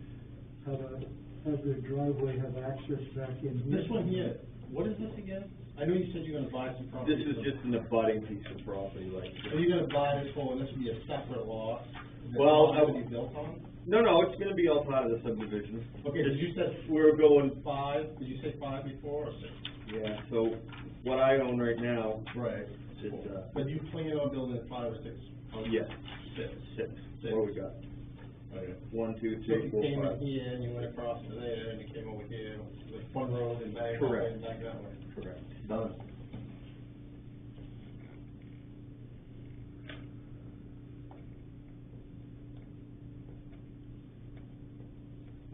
C: have their driveway, have access back in here.
B: This one here, what is this again? I know you said you're gonna buy some property.
G: This is just an abutting piece of property, like.
B: Are you gonna buy this whole, and this will be a separate lot? that
G: Well,
B: the lot will be built on?
G: No, it's gonna be all part of the subdivision.
B: Okay, did you said
G: We're going,
B: 5, did you say 5 before, or 6?
G: yeah, so what I own right now
B: Right.
G: is,
B: But you plan on building 5 or 6?
G: yes,
B: 6.
G: 6.
B: Six.
G: What we got?
B: Okay.
G: 1, 2,
B: So
G: 3,
B: you
G: 4,
B: came in
G: 5.
B: here, and you went across to there, and you came over here, with one road and back,
G: Correct.
B: and back that way.
G: Correct. Done.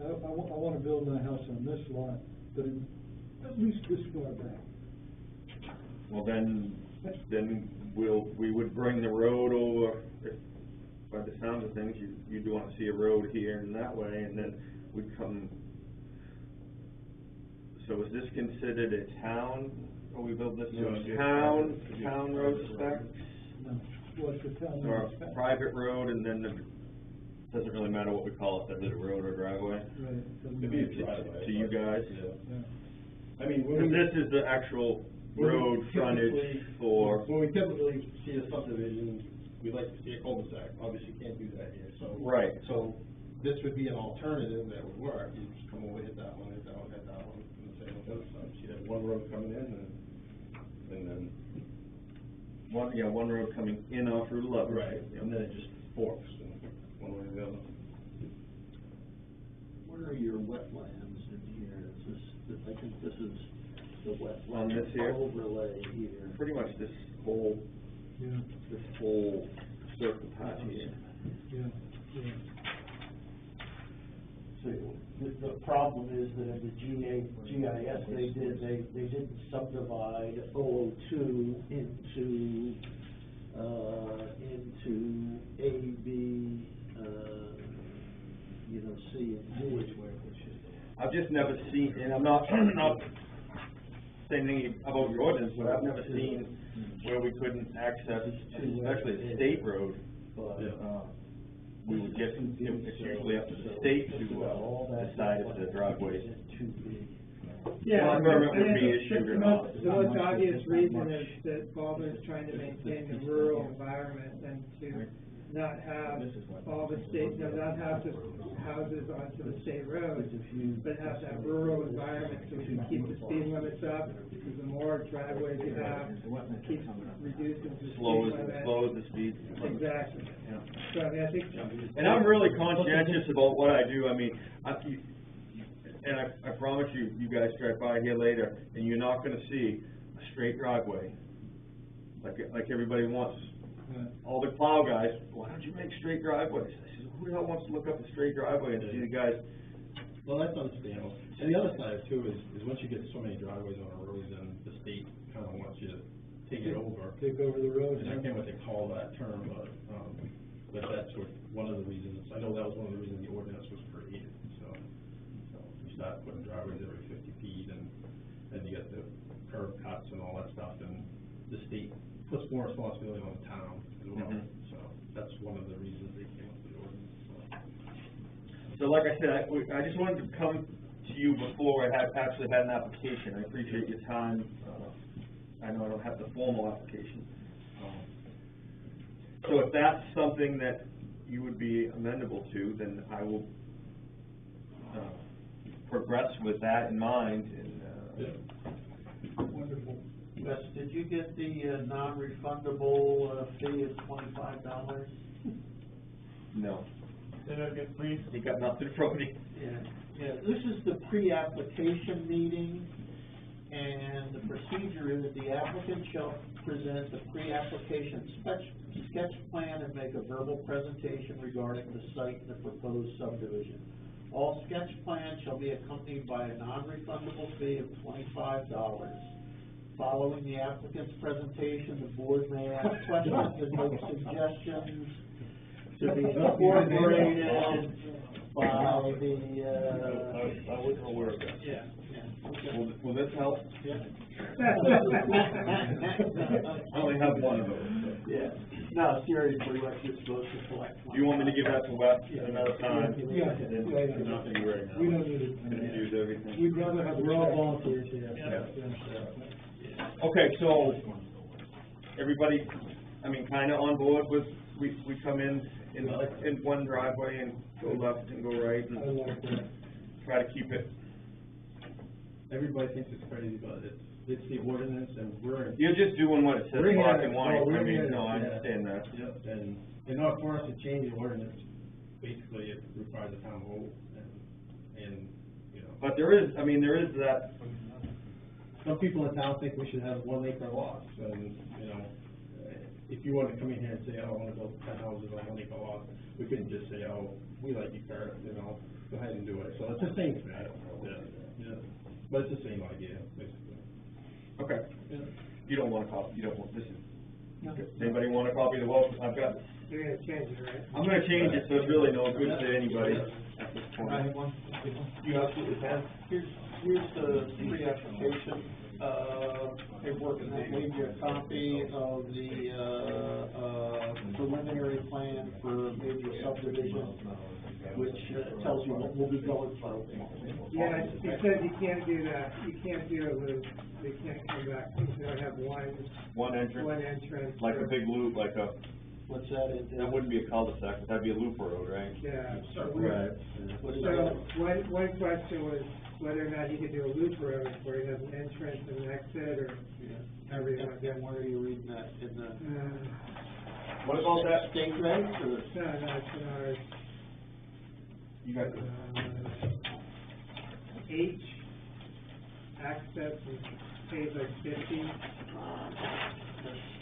C: I wanna build my house on this lot, but at least this far back.
G: Well, then we would bring the road over, if, by the sound of things, you'd wanna see a road here and that way, and then we'd come So is this considered a town, or we build this
B: No,
G: to
B: it's-
G: town road specs?
C: No, what's the town?
G: Or a private road, and then doesn't really matter what we call it, whether it's a road or driveway?
C: Right. doesn't
B: It'd be a
C: matter.
B: driveway.
G: To you guys?
B: Yeah.
C: Yeah.
B: I mean, when
G: Because
B: we.
G: this is the actual
B: when we
G: road frontage
B: typically-
G: for,
B: When we typically see a subdivision, we like to see a cul-de-sac, obviously you can't do that here, so.
G: Right.
B: So, this would be an alternative that would work, you just come over, hit that one, hit that one, hit that one, and the same on the other side, so you have one road coming in, and then.
G: one road coming in off Route 11.
B: Right, and then it just forks, one way or the other.
J: Where are your wetlands in here? Is this, I think this is the
G: On this here?
J: wetland overlay here.
G: Pretty much this whole circle patch here.
C: Yeah, yeah.
J: So the problem is that in the GIS they didn't subdivide 002 into A, B, C and D.
G: I've just never seen, and I'm not saying anything about your ordinance, but I've never seen where we couldn't access, especially a state road.
J: But,
G: We would get, it's usually up to the state to decide if the driveway is
J: too big.
F: Yeah,
G: Well,
F: I
G: permit would
F: mean,
G: be issued or not.
F: the most obvious reason is that Baldwin's trying to maintain the rural environment and to not have all the state, not have just houses onto the state roads, but have that rural environment so we can keep the speed limits up, because the more driveways you have, keeps reducing the speed limit.
G: slows the speed.
F: Exactly.
G: Yeah.
F: So, I mean, I think.
G: And I'm really conscientious about what I do, I mean, I promise you guys drive by here later, and you're not gonna see a straight driveway, like everybody wants. All the plow guys, why don't you make straight driveways? I said, who the hell wants to look up a straight driveway and see the guys?
B: Well, that's understandable, and the other side too is once you get so many driveways on a road, then the state kinda wants you to take it over.
C: Take over the road.
B: And I can't what they call that term, but that's one of the reasons, I know that was one of the reasons the ordinance was created, so you start putting driveways every 50 feet, and then you get the curb cuts and all that stuff, and the state puts more responsibility on the town as well,
G: Mhm.
B: so that's one of the reasons they came up with the ordinance, so.
G: So like I said, I just wanted to come to you before I actually had an application. I appreciate your time. I know I don't have the formal application. So if that's something that you would be amenable to, then I will progress with that in mind, and,
C: Wonderful.
A: Wes, did you get the non-refundable fee of $25?
G: no.
A: Say that again, please.
G: He got nothing from me.
A: Yeah, this is the pre-application meeting, and the procedure is the applicant shall present the pre-application sketch plan and make a verbal presentation regarding the site and the proposed subdivision. All sketch plans shall be accompanied by a non-refundable fee of $25. Following the applicant's presentation, the board may ask questions and make suggestions to be incorporated by
B: I wasn't aware of that.
A: yeah, okay.
G: Will this help?
A: Yeah.
G: I only have one of those. So.
A: Yeah, no, seriously, what you're supposed to collect.
G: Do you want me to give that to Wes at another time?
C: Yeah.
G: There's nothing right now.
C: We don't need it.
G: Confuse everything.
C: We'd rather have.
H: We're all volunteers here.
G: Yeah. Okay, so, everybody, I mean, kinda on board with, we come in one driveway and go left and go right
C: I
G: and
C: like that.
G: try to keep it.
B: Everybody thinks it's crazy, but it's the ordinance, and we're.
G: You're just doing what it says,
B: We're
G: black
B: here-
G: and white,
B: well, we're
G: I mean,
B: here-
G: no, I
B: yeah.
G: understand that.
B: Yep, and in order for us to change the ordinance, basically it requires a town vote, and, you know.
G: But there is that,
B: Some people in town think we should have 1 acre lots, and, you know, if you wanted to come in here and say, I don't wanna build 10 houses on 1 acre lot, we couldn't just say, oh, we like you, Kurt, you know, go ahead and do it, so it's the same thing. Yeah, but it's the same idea, basically.
G: okay. You don't wanna call, you don't want, this is Does anybody want a copy of the well, I've got,
F: You're gonna change it, right?
G: I'm gonna change it, so it's really no good to anybody at this
A: I
G: point.
A: have one. You absolutely can. Here's the pre-application, paperwork, and that gave you a copy of the, preliminary plan for major subdivision, which tells you what we'll be going through.
F: Yeah, he said you can't do that, you can't do a loop, you can't come back, you can only have one
G: One entrance,
F: entrance.
G: like a
F: for-
G: big loop, like a,
A: What's that?
G: that wouldn't be a cul-de-sac, that'd be a loop road, right?
F: Yeah.
G: Right.
A: What is
F: So,
A: that?
F: one question was whether or not you could do a loop road where it has an entrance and an exit, or however you want to do it.
A: Again, where are you reading that? In the
G: What about that?
A: state regs or?
F: No, it's in ours.
G: You got
F: H, access is page like 50.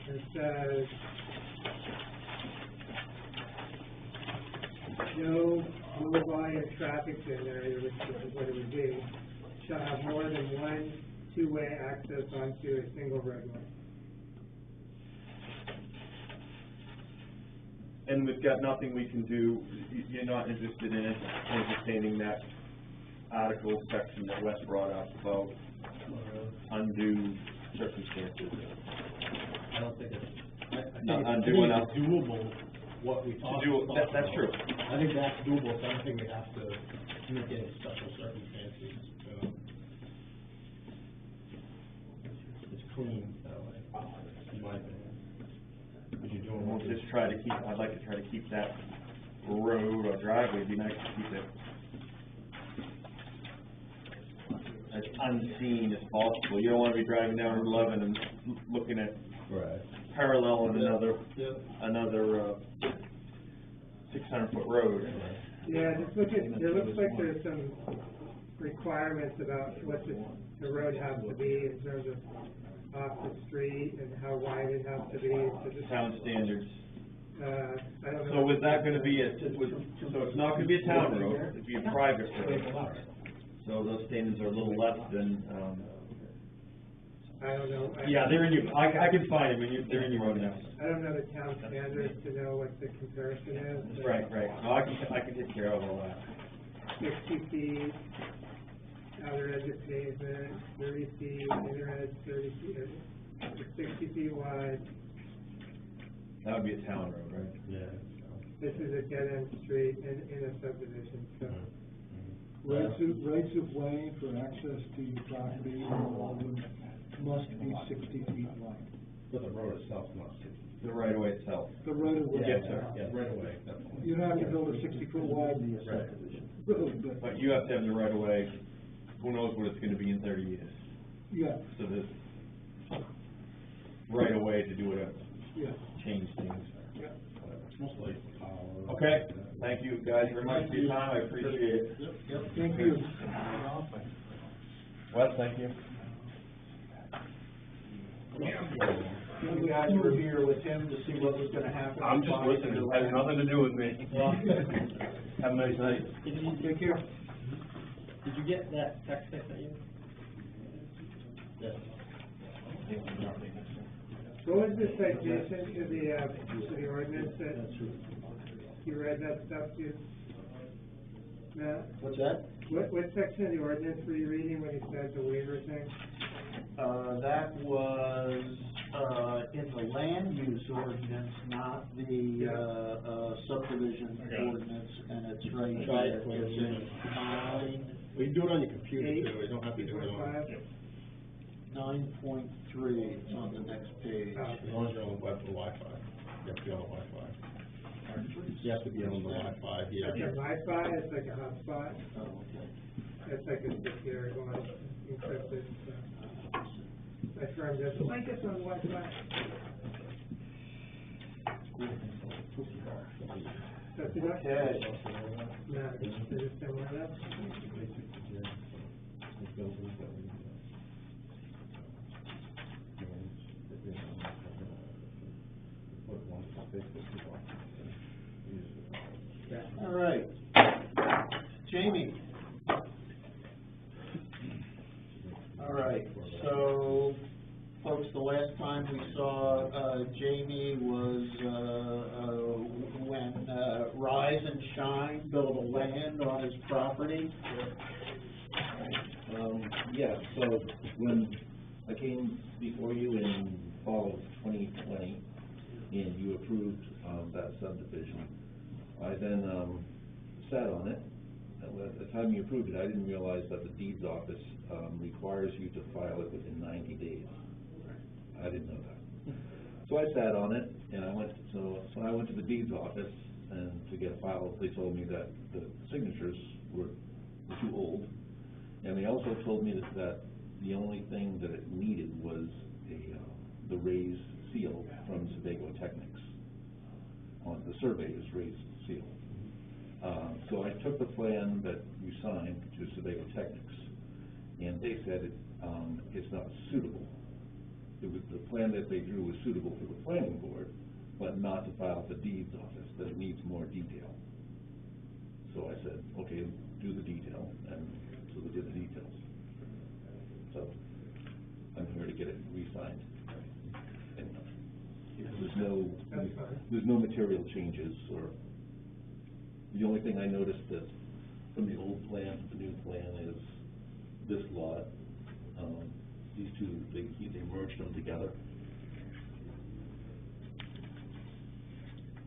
F: It says, no low volume traffic generator, which is what it would be, shall have more than one two-way access onto a single roadway.
G: And we've got nothing we can do, you're not interested in entertaining that article section that Wes brought up about undue circumstances.
B: I don't think it's,
G: Not
B: I think
G: undoing
B: it's doable, what we talked about.
G: That's true.
B: I think that's doable, so I don't think we have to make any special circumstances, It's clean that way, in my opinion. Because you're doing
G: We'll
B: what
G: just try to keep, I'd like to try to keep that road or driveway, it'd be nice to keep it as unseen as possible. You don't wanna be driving down Route 11 and looking at
B: Right.
G: parallel in another,
A: Yep.
G: 600-foot road.
F: Yeah, just look at, there looks like there's some requirements about what the road has to be in terms of off the street and how wide it has to be, so just,
G: Town standards.
F: I don't know.
G: So was that gonna be so it's not gonna be a town road, it'd be a private road. So those standards are a little less than,
F: I don't know.
G: yeah, they're in your, I can find them, they're in your ordinance.
F: I don't know the town standards to know what the comparison is. but
G: Right, no, I can take care of all that.
F: 60 feet, outer edge of pavement, 30 feet, inner edge 30 feet, 60 feet wide.
G: That would be a town road, right?
B: Yeah.
F: This is a dead-end street in a subdivision, so.
C: Rights of way for access to your property in Waldwood must be 60 feet wide.
B: But the road itself is not 60.
G: The right of way itself.
C: The right of way.
G: Yes, sir.
B: Yeah, right away, definitely.
C: You don't have to build a 60-foot wide subdivision road, but,
G: But you have to have the right of way, who knows what it's gonna be in 30 years.
C: yeah,
G: So there's right of way to do whatever,
C: yeah.
G: change things.
B: It's mostly power.
G: Okay, thank you guys very much for your time, I appreciate it.
C: Yep, thank you.
G: Wes, thank you.
A: You guys were here with him to see what was gonna happen.
I: I'm just listening, it has nothing to do with me. Have a nice night.
C: Take care.
B: Did you get that text I sent you? Yes.
F: What was the citation to the ordinance that, you read that stuff too? Matt,
A: What's that?
F: what section of the ordinance were you reading when you said the waiver thing?
A: That was, in the land use ordinance, not the, subdivision ordinance, and it's right there, it's in
B: Well, you can do it on your computer
F: Eight,
B: too, you don't have to do it on.
A: 9.3, it's on the next page.
F: Oh.
B: As long as you're on the web for Wi-Fi. You have to be on the Wi-Fi. You have to be on the Wi-Fi here.
F: It's a Wi-Fi, it's like a hotspot,
A: Oh, okay.
F: it's like a secure one, encrypted, so. My firm does, like it's on Wi-Fi. So, see that?
A: Okay.
F: No, is it similar to that?
A: All right. Jamie. All right, so, folks, the last time we saw, Jamie, was, when, Rise and Shine built a land on his property.
K: Yeah, so when I came before you in fall of 2020, and you approved, that subdivision, I then, sat on it. At the time you approved it, I didn't realize that the deeds office, requires you to file it within 90 days. I didn't know that. So I sat on it, and I went to the deeds office, and to get a file, they told me that the signatures were too old. And they also told me that the only thing that it needed was the raised seal from Sebago Technics, on the surveyor's raised seal. So I took the plan that you signed to Sebago Technics, and they said it's not suitable. The plan that they drew was suitable for the planning board, but not to file at the deeds office, that it needs more detail. So I said, okay, do the detail, and so we did the details. So I'm here to get it re-signed. And there's no material changes, or the only thing I noticed that from the old plan to the new plan is this lot. These two, they merged them together.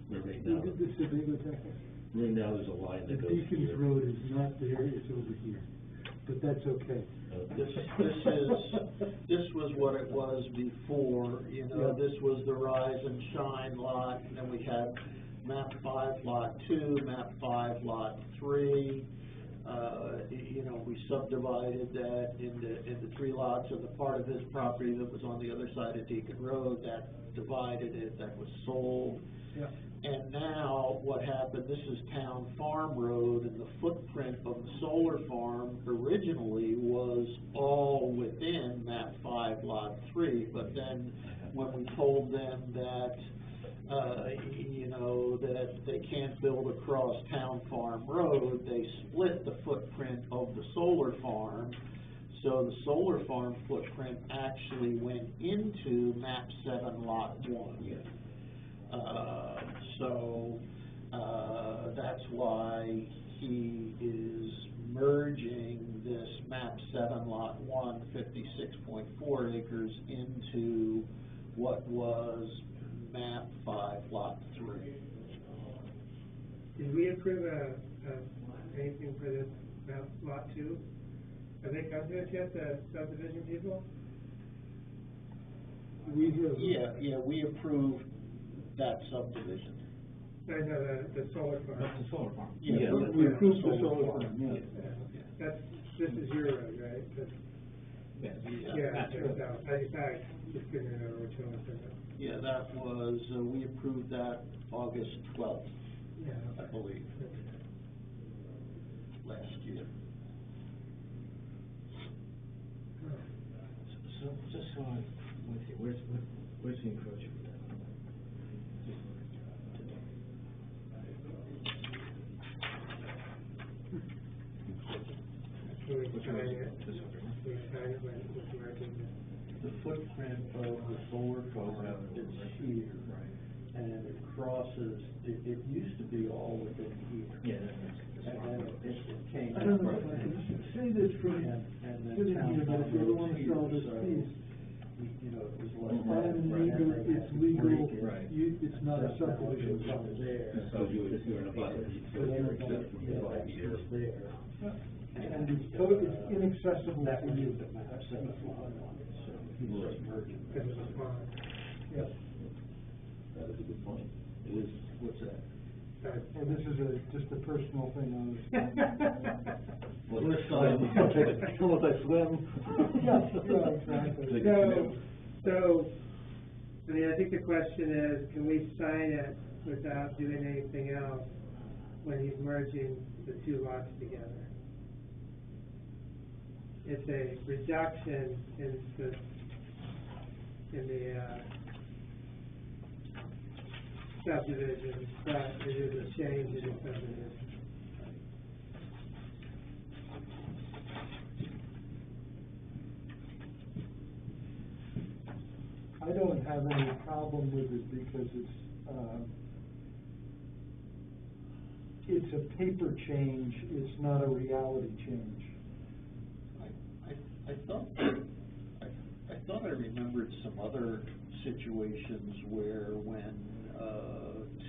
K: Where right now,
C: The Sebago Technics.
K: right now there's a line
C: The
K: that goes
C: Deacon's
K: here.
C: Road is not there, it's over here, but that's okay.
A: This was what it was before, you know,
C: Yeah.
A: this was the Rise and Shine lot, and then we had map 5, lot 2, map 5, lot 3. You know, we subdivided that into 3 lots, and the part of his property that was on the other side of Deacon Road, that divided it, that was sold.
C: Yeah.
A: And now, what happened, this is Town Farm Road, and the footprint of the solar farm originally was all within map 5, lot 3, but then when we told them that, you know, that they can't build across Town Farm Road, they split the footprint of the solar farm. So the solar farm footprint actually went into map 7, lot 1.
K: Yeah.
A: That's why he is merging this map 7, lot 1, 56.4 acres into what was map 5, lot 3.
F: Did we approve anything for this lot 2? Have they come to us yet, the subdivision people?
C: We have.
A: Yeah, we approved that subdivision.
F: I know, the solar farm.
H: That's the solar farm.
A: Yeah,
C: We approved the solar farm, yeah.
F: That's, this is your road, right?
H: Yeah.
F: Yeah, so I just couldn't remember which one was it.
A: Yeah, that was, we approved that August 12th,
F: Yeah.
A: I believe, last year.
H: So, just so I'm with you, where's the encroachment?
F: Can we sign it? Can we sign it with marking
A: The footprint of the solar farm is here, and it crosses, it used to be all within here.
H: Yeah,
A: And then it came.
C: I don't know if I can say this from
A: And then
C: sitting
A: Town
C: here, but if you
A: Farm
C: want to
A: Road
C: sell
A: here,
C: this
A: so,
C: piece,
A: you know, it was like.
C: I'm
A: right,
C: legal,
A: and they
C: it's
A: had to
C: legal,
A: break it.
K: Right.
C: it's not a subdivision.
A: It was there.
K: So you're in a butter.
A: So they were gonna, it was there.
C: And it's inaccessible
A: That
C: to
A: was
C: you.
A: the map 7 lot on it, so he was merging.
F: because of the pond.
C: Yes.
K: That is a good point. It is, what's that?
C: And this is just a personal thing on this.
K: Well,
A: We're
K: it's
A: sorry.
K: almost like swim.
C: Yeah, exactly.
K: Take a canoe.
F: So, I mean, I think the question is, can we sign it without doing anything else when he's merging the 2 lots together? It's a reduction in the subdivision, but it is a change in the subdivision.
C: I don't have any problem with it because it's a paper change, it's not a reality change.
J: I thought I remembered some other situations where when,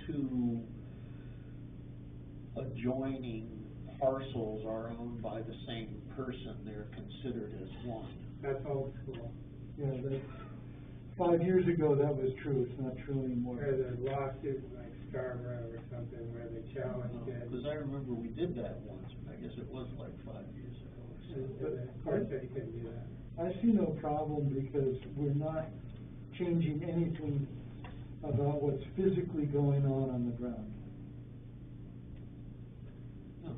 J: two adjoining parcels are owned by the same person, they're considered as one.
F: That's old school.
C: Yeah, 5 years ago, that was true, it's not true anymore.
F: There's a lawsuit like Scarborough or something where they challenged it.
J: Because I remember we did that once, but I guess it was like 5 years ago or so.
F: And the court said you couldn't do that.
C: I see no problem because we're not changing anything about what's physically going on the ground.
J: No.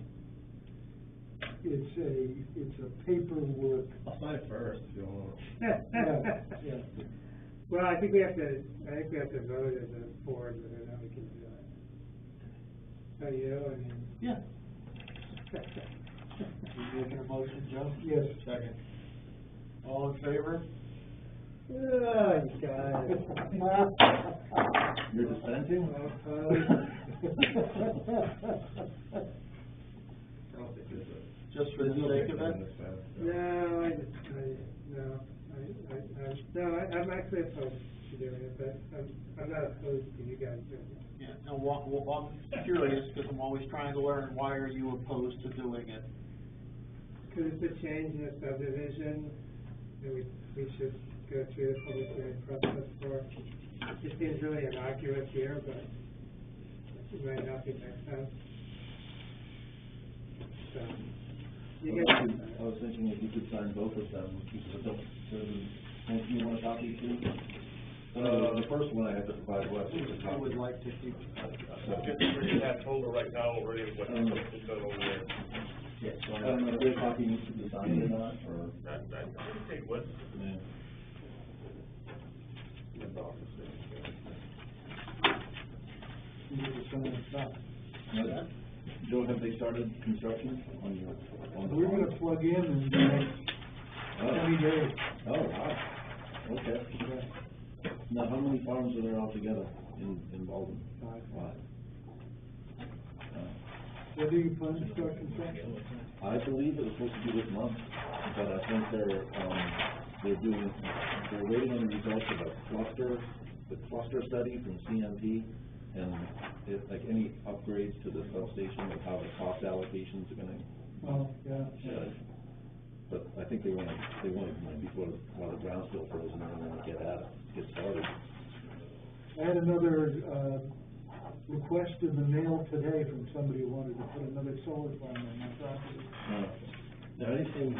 C: It's a paperwork.
B: I'll sign it first, if you want.
C: Yeah.
F: Well, I think we have to vote as a board whether or not we can do it. So you, I mean.
J: Yeah. You making a motion, Joe?
C: Yes.
J: Second. All in favor?
F: Oh, you guys.
K: You're dissenting?
J: Just for the sake of it?
F: No, I'm actually opposed to doing it, but I'm not opposed to you guys doing it.
J: Yeah, and I'm curious, because I'm always trying to learn, why are you opposed to doing it?
F: Because it's a change in the subdivision, and we should go through the public hearing process for it. It seems really innocuous here, but it might not be next time. So, you guys.
K: I was thinking if you could sign both of them, don't you want a copy too? The first one I have to provide Wes with a copy.
J: I would like to keep.
I: Get that folder right now already, what it's done over there.
K: Yeah, so I don't know if your copy needs to be signed or not, or.
I: I take what?
K: Yeah.
J: Yeah.
K: Joe, have they started construction on the?
C: We're gonna plug in the next 20 days.
K: Oh, wow, okay. Now, how many farms are there altogether in Baldwin?
C: 5.
K: Five.
C: When do you plan to start construction?
K: I believe it was supposed to be this month, but I think they're waiting on the results of the cluster study from CMP, and like any upgrades to the substation, of how the cost allocations are gonna.
C: Oh, yeah.
K: But I think they wanted, while the ground's still frozen, they want to get started.
C: I had another, request in the mail today from somebody who wanted to put another solar farm on my property.
B: Now, anything,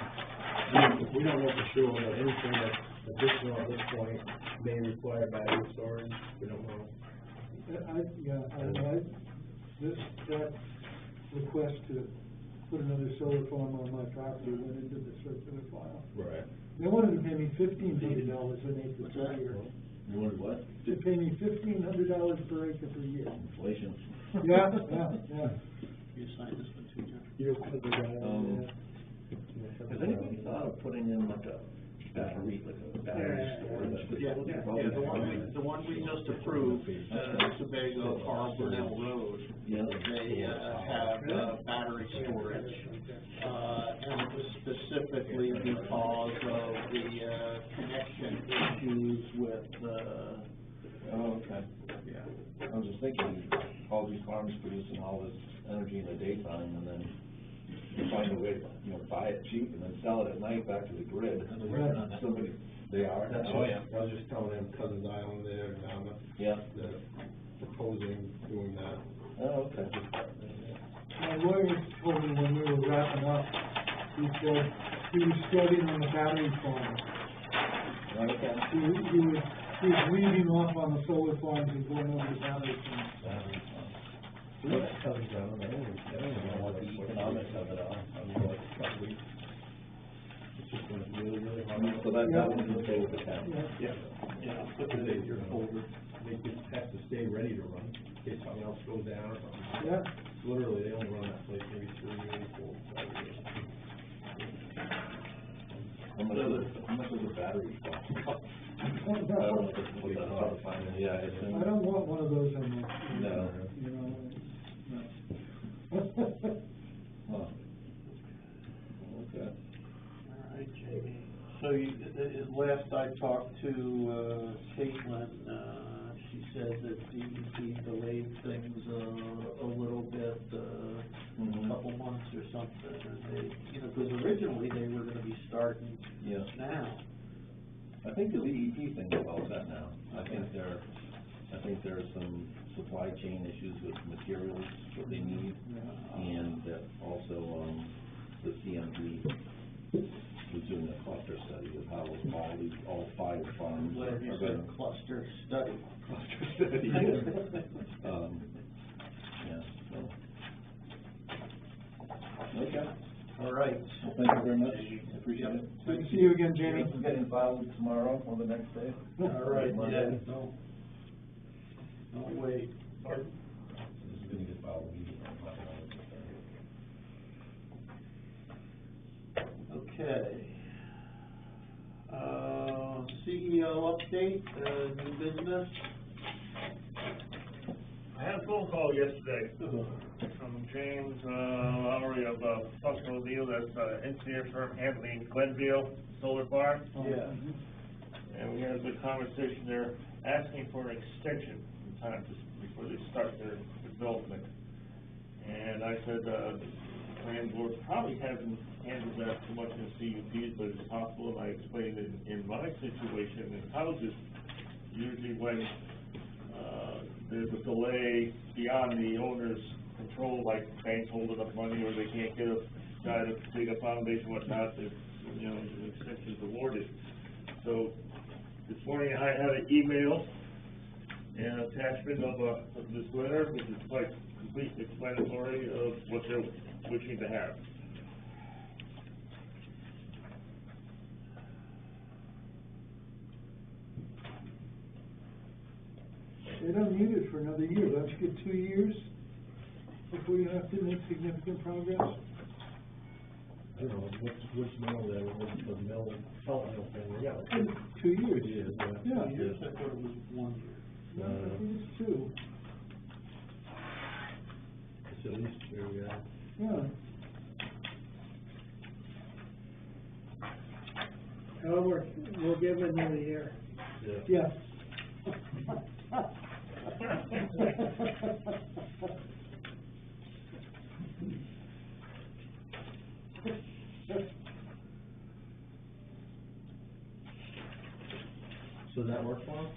B: we don't know for sure, but anything that's additional at this point may require battery storage, we don't know.
C: That request to put another solar farm on my property went into the circular file.
B: Right.
C: They wanted to pay me $1,500 an acre per year.
K: You wanted what?
C: To pay me $1,500 per acre per year.
K: Inflation.
C: Yeah.
J: You signed this one too, John?
B: You're the guy.
K: Has anybody thought of putting in like a battery storage facility?
J: The one we just approved, Sebago, Carl Burnell Road.
K: Yeah.
J: They, have, battery storage, and it was specifically because of the, connection issues with,
K: Oh, okay.
J: yeah.
K: I was just thinking, all these farms producing all this energy in the daytime, and then you find a way to, buy it cheap and then sell it at night back to the grid. Somebody, they are?
B: I was just telling them Cousins Island there,
K: Yeah.
B: they're proposing doing that.
K: Oh, okay.
C: My lawyer told me when we were wrapping up, he said he was starting on the battery farm.
K: Okay.
C: He was leaving off on the solar farms and going over to battery farms.
B: Cousins Island, I don't know what the economics of it are. It's just gonna be really hard.
K: So that one can stay with the town.
B: Yeah, but you're older, they just have to stay ready to run, in case something else goes down or something.
C: Yeah.
B: Literally, they only run that place maybe 3, maybe 4, 5 years.
K: How much is a battery cost?
C: don't
K: I don't know
C: know.
K: if it's what that's hard to find, yeah, I assume.
C: I don't want one of those in my,
K: No.
C: you know, no.
K: Huh. Okay.
A: All right, Jamie. So you, last I talked to, Caitlin, she said that DEP delayed things, a little bit,
K: Mhm.
A: a couple months or something, and they, you know, because originally they were gonna be starting
K: Yeah.
A: now.
K: I think the DEP thing is all set now. I think there are some supply chain issues with materials that they need, and that also, the CMD was doing a cluster study of how all 5 farms are
A: Glad you
K: gonna.
A: said cluster study.
K: Cluster study, yeah. Yeah, so. Okay.
A: All right.
K: Well, thank you very much. Appreciate it.
C: Good to see you again, Jamie.
K: It's getting filed tomorrow or the next day.
A: All right,
K: Monday.
A: yeah, no, wait.
B: Pardon?
K: This is gonna get filed immediately.
A: Okay. CEO update, new business?
I: I had a phone call yesterday from James, Lowry of, Buffalo O'Neill, that's, engineer firm handling Glenville Solar Farm.
A: Yeah.
I: And we had a good conversation there, asking for an extension in time before they start their development. And I said, the planning board probably hasn't handled that too much in CUPs, but it's possible, and I explained it in my situation in houses, usually when, there's a delay beyond the owner's control, like banks holding up money, or they can't get a guy to dig a foundation, whatnot, if, you know, an extension's awarded. So, this morning I had an email and attachment of this letter, which is quite complete explanatory of what they're wishing to have.
C: They don't need it for another year. Don't you get 2 years before you have to make significant progress?
B: I don't know, what's mill there, what's the mill, salt mill thing, yeah.
C: 2 years.
B: Yeah.
C: Yeah.
A: 2 years, I thought it was 1 year.
C: No, I think it's 2.
B: It's at least 2, yeah.
C: Yeah.
F: However, we'll give it another year.
C: Yeah.
B: So that work for him?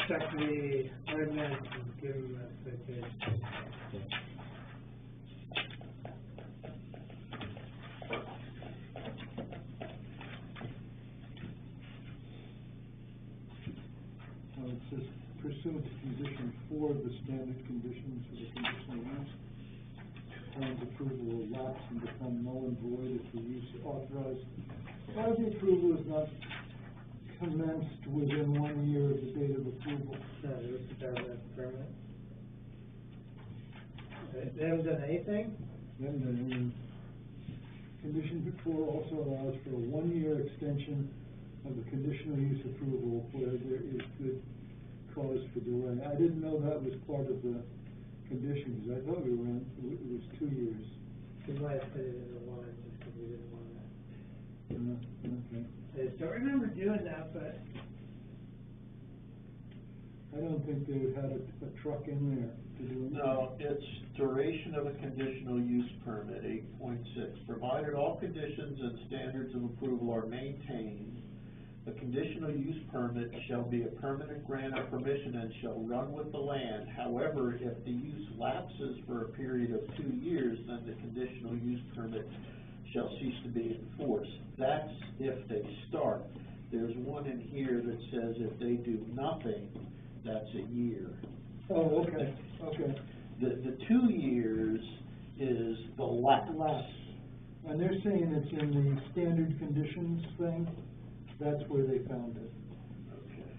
F: Check the ordinance and give them a citation.
C: It says pursuant to condition 4 of the standard conditions for the conditional use, plans approval will lapse and become null and void if the use authorized by the approval is not commenced within 1 year of the date of approval.
F: No, this is permanent. They haven't done anything?
C: Then condition 4 also allows for a 1-year extension of the conditional use approval where there is good cause for delay. I didn't know that was part of the conditions. I thought it was 2 years.
F: We might have put it in the one, just because we didn't want that.
C: Okay.
F: I just don't remember doing that, but
C: I don't think they had a truck in there to do it.
A: No, it's duration of a conditional use permit, 8.6. Provided all conditions and standards of approval are maintained, the conditional use permit shall be a permanent grant of permission and shall run with the land. However, if the use lapses for a period of 2 years, then the conditional use permit shall cease to be enforced. That's if they start. There's one in here that says if they do nothing, that's a year.
C: Oh, okay, okay.
A: The 2 years is the lapse.
C: And they're saying it's in the standard conditions thing? That's where they found it.
A: Okay.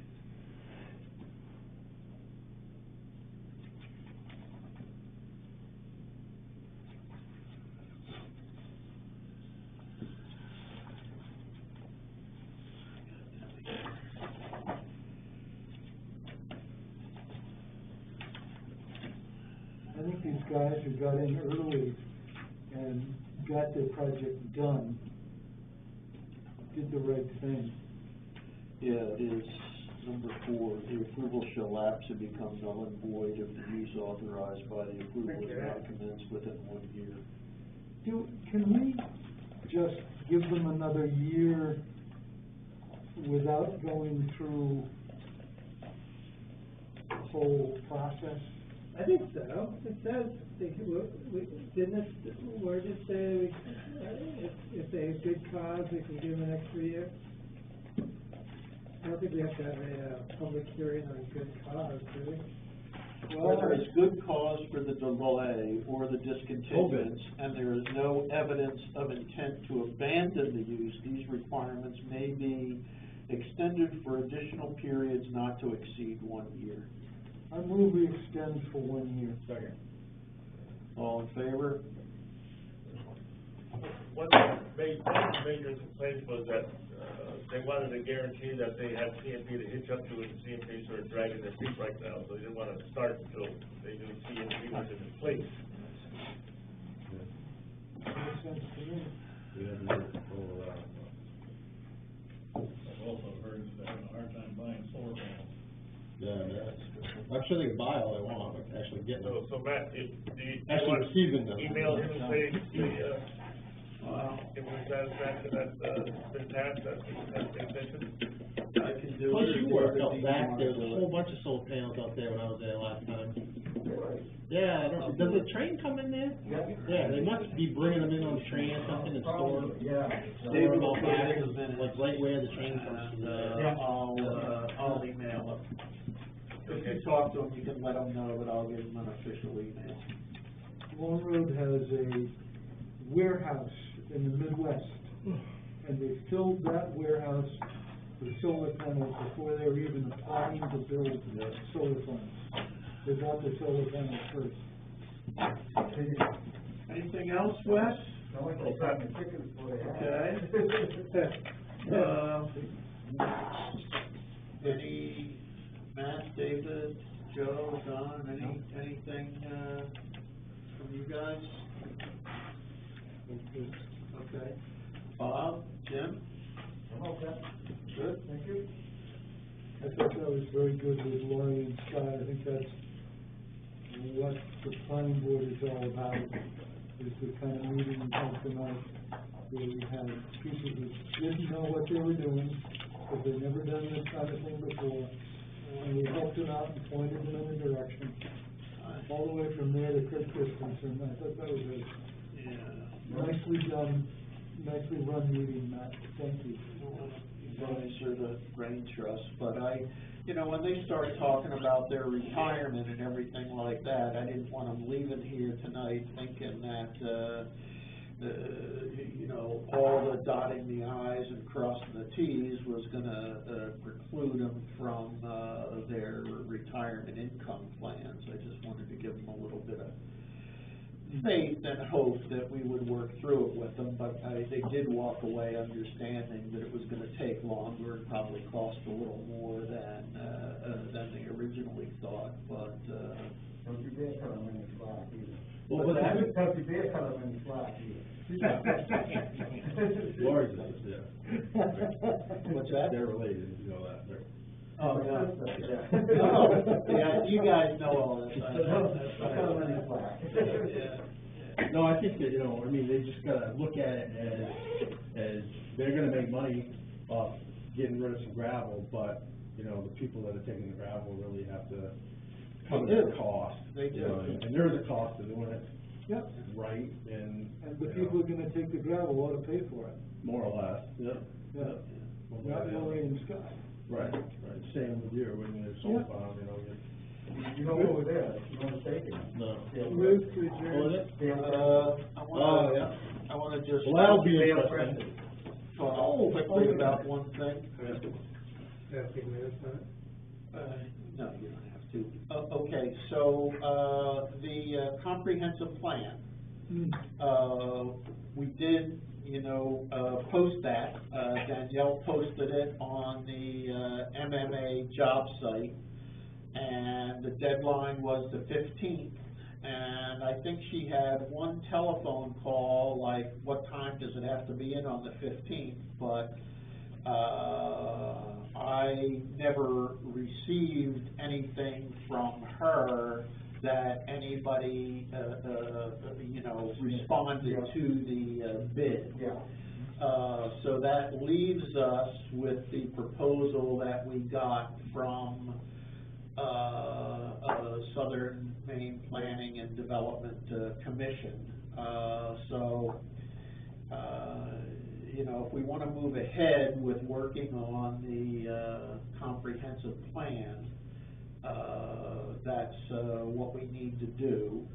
C: guys who got in early and got their project done did the right thing.
J: Yeah, it is number 4, the approval shall lapse and become null and void if the use authorized by the approval is not commenced within 1 year.
C: Can we just give them another year without going through the whole process?
F: I think so. It says, didn't it, where did it say, if they have good cause, we can give them an extra year? I don't think we have to have a public hearing on good cause, do we?
J: Where there is good cause for the delay or the discontinuance, and there is no evidence of intent to abandon the use, these requirements may be extended for additional periods not to exceed 1 year.
C: I move we extend for 1 year.
B: Second.
J: All in favor?
I: One major complaint was that, they wanted a guarantee that they had CMP to hitch up to, and CMP sort of dragging their feet right now, so they didn't want to start until they knew CMP was in place.
C: Makes sense to me.
B: We have to do it for,
H: I've also heard they're having a hard time buying solar panels.
B: yeah, I'm sure they can buy all they want, but actually getting them.
I: So Matt, do you
B: Actually
I: want
B: receiving them.
I: email him and say, give him a satisfaction that's been passed, that's the intention?
J: I can do
B: Plus
J: it.
B: you work out back, there's a whole bunch of solar panels out there when I was there last time. Yeah, I don't, does the train come in there? Yeah, they must be bringing them in on the train or something and store them.
J: David
B: Store
J: will
B: them
J: put
B: out
J: it in a
B: back,
J: minute.
B: like right where the train comes
J: And,
B: through.
J: I'll email them. If you talk to them, you can let them know that I'll give them an official email.
C: Long Road has a warehouse in the Midwest, and they filled that warehouse with solar panels before they were even applying to build solar panels. They bought the solar panels first.
J: Anything else, Wes? Okay. Any, Matt, David, Joe, Don, anything, from you guys? Okay. Bob, Jim?
C: Okay.
J: Good?
C: Thank you. I thought that was very good with Lori and Scott. I think that's what the planning board is all about, is the kind of meeting we had tonight, where we had people who didn't know what they were doing, because they've never done this kind of thing before, and we helped them out and pointed them in the direction, all the way from there to Kurt Christensen. I thought that was a nicely done, nicely run meeting, Matt. Thank you.
J: You guys are the brain trust, but when they start talking about their retirement and everything like that, I didn't want them leaving here tonight thinking that, all the dotting the i's and crossing the t's was gonna, preclude them from, their retirement income plans. I just wanted to give them a little bit of faith and hope that we would work through it with them, but they did walk away understanding that it was gonna take longer and probably cost a little more than they originally thought, but,
L: Don't you dare cut them any slack either.
B: Well, what's that?
L: Don't you dare cut them any slack either.
B: Lori's is, yeah.
J: What's that?
B: They're related, you know that, they're.
J: Oh, yeah.
L: Yeah.
J: No, yeah, you guys know all this.
L: Cut them any slack.
J: Yeah.
B: No, I think that, they just gotta look at it as they're gonna make money off getting rid of some gravel, but, the people that are taking the gravel really have to cover
J: They do.
B: the cost.
J: They do.
B: And there is a cost to doing it
C: Yep.
B: right, and.
C: And the people who are gonna take the gravel ought to pay for it.
B: More or less, yeah.
C: Yeah. Not Lori and Scott.
B: Right, same with you, when you're solar farm,
L: You know over there, you're mistaken.
B: No.
C: Move to adjourn.
J: I wanna just.
B: Well, that'll be interesting.
J: Talk quickly about one thing.
F: Take minutes on it?
J: No, you don't have to. Okay, so, the comprehensive plan, we did, post that. Danielle posted it on the, MMA job site, and the deadline was the 15th.
A: and I think she had one telephone call, like, what time does it have to be in on the 15th, but, I never received anything from her that anybody, responded to the bid.
L: Yeah.
A: So that leaves us with the proposal that we got from, Southern Maine Planning and Development Commission. If we wanna move ahead with working on the, comprehensive plan, that's, what we need to do.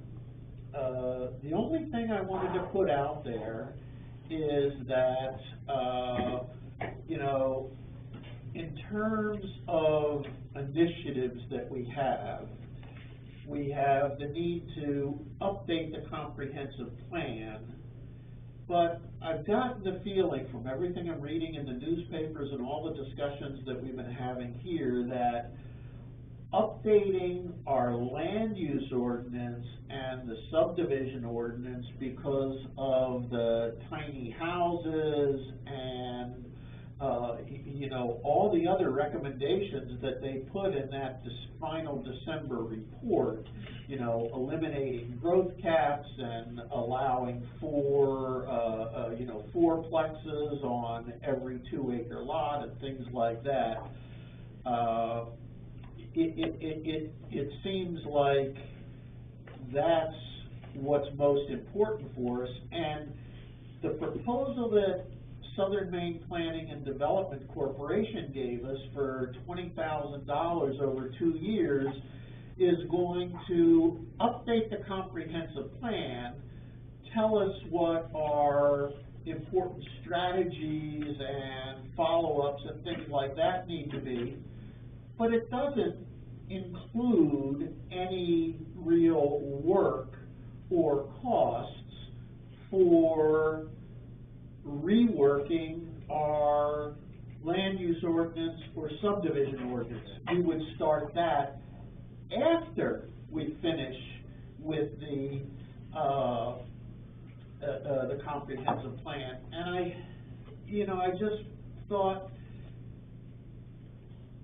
A: The only thing I wanted to put out there is that, in terms of initiatives that we have the need to update the comprehensive plan, but I've gotten the feeling from everything I'm reading in the newspapers and all the discussions that we've been having here that updating our land use ordinance and the subdivision ordinance because of the tiny houses and, all the other recommendations that they put in that final December report, eliminating growth caps and allowing fourplexes on every 2-acre lot and things like that. It seems like that's what's most important for us, and the proposal that Southern Maine Planning and Development Corporation gave us for $20,000 over 2 years is going to update the comprehensive plan, tell us what our important strategies and follow-ups and things like that need to be, but it doesn't include any real work or costs for reworking our land use ordinance or subdivision ordinance. We would start that after we finish with the comprehensive plan. And I just thought,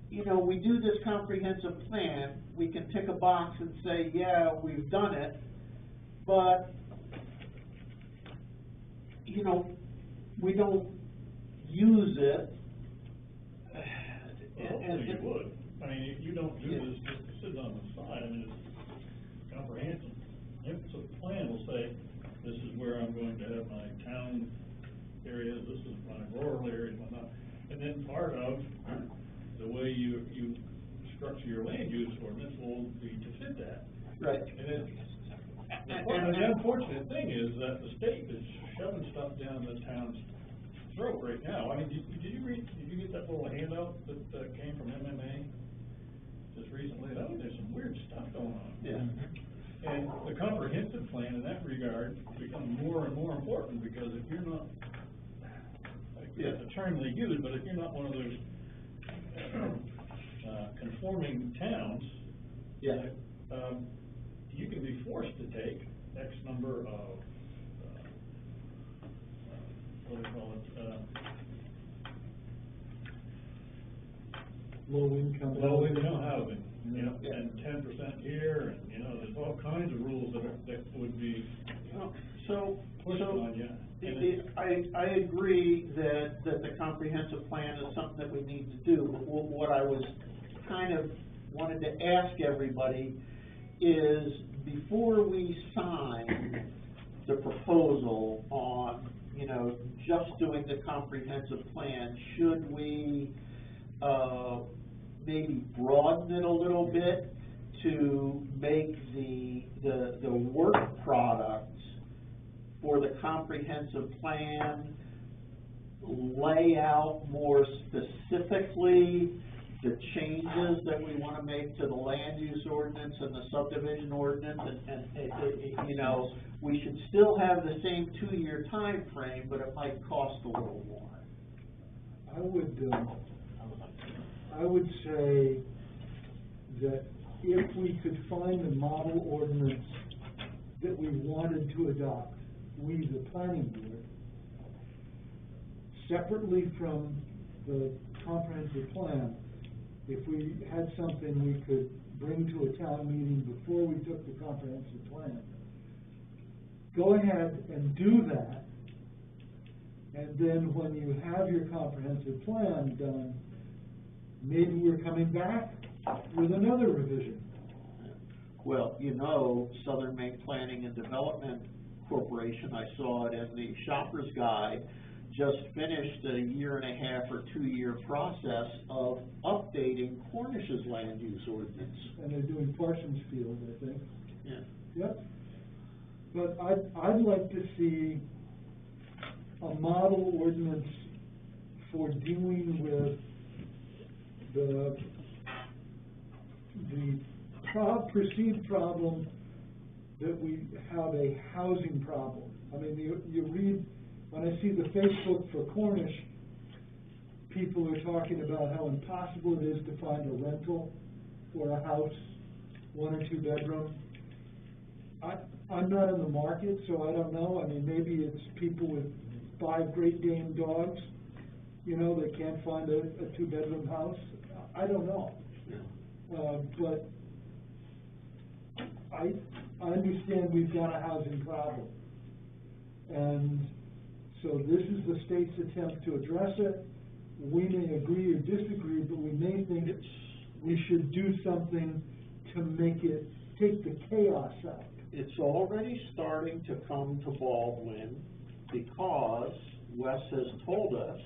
A: we do this comprehensive plan, we can tick a box and say, yeah, we've done it, but, we don't use it.
M: Hopefully you would. I mean, you don't do this just sitting on the side. I mean, it's comprehensive. So the plan will say, this is where I'm going to have my town areas, this is my rural areas, whatnot. And then part of the way you structure your land use ordinance will be to fit that.
A: Right.
M: And the unfortunate thing is that the state is shoving stuff down the town's throat right now. I mean, did you get that little handout that came from MMA just recently? There's some weird stuff going on.
A: Yeah.
M: And the comprehensive plan in that regard becomes more and more important, because if you're not, it's a term they use, but if you're not one of those conforming towns, you can be forced to take X number of, what do you call it?
C: Low income
M: housing, and 10% here, and, there's all kinds of rules that would be pushed on you.
A: I agree that the comprehensive plan is something that we need to do, but what I was kind of wanted to ask everybody is, before we sign the proposal on, just doing the comprehensive plan, should we, maybe broaden it a little bit to make the work products for the comprehensive plan lay out more specifically the changes that we want to make to the land use ordinance and the subdivision ordinance, and we should still have the same 2-year time frame, but it might cost a little more.
C: I would say that if we could find the model ordinance that we wanted to adopt, we, the planning board, separately from the comprehensive plan, if we had something we could bring to a town meeting before we took the comprehensive plan, go ahead and do that. And then when you have your comprehensive plan done, maybe we're coming back with another revision.
J: Well, you know, Southern Maine Planning and Development Corporation, I saw it in the Shopper's Guide, just finished a 1.5 or 2 year process of updating Cornish's land use ordinance.
C: And they're doing Parsons Field, I think.
J: Yeah.
C: Yep. But I'd like to see a model ordinance for dealing with the perceived problem that we have a housing problem. I mean, you read, when I see the Facebook for Cornish, people are talking about how impossible it is to find a rental for a house, 1 or 2 bedroom. I'm not in the market, so I don't know. I mean, maybe it's people with 5 Great Dane dogs, you know, they can't find a 2-bedroom house. I don't know. But I understand we've got a housing problem. And so this is the state's attempt to address it. We may agree or disagree, but we may think we should do something to make it, take the chaos out.
J: It's already starting to come to Baldwin because Wes has told us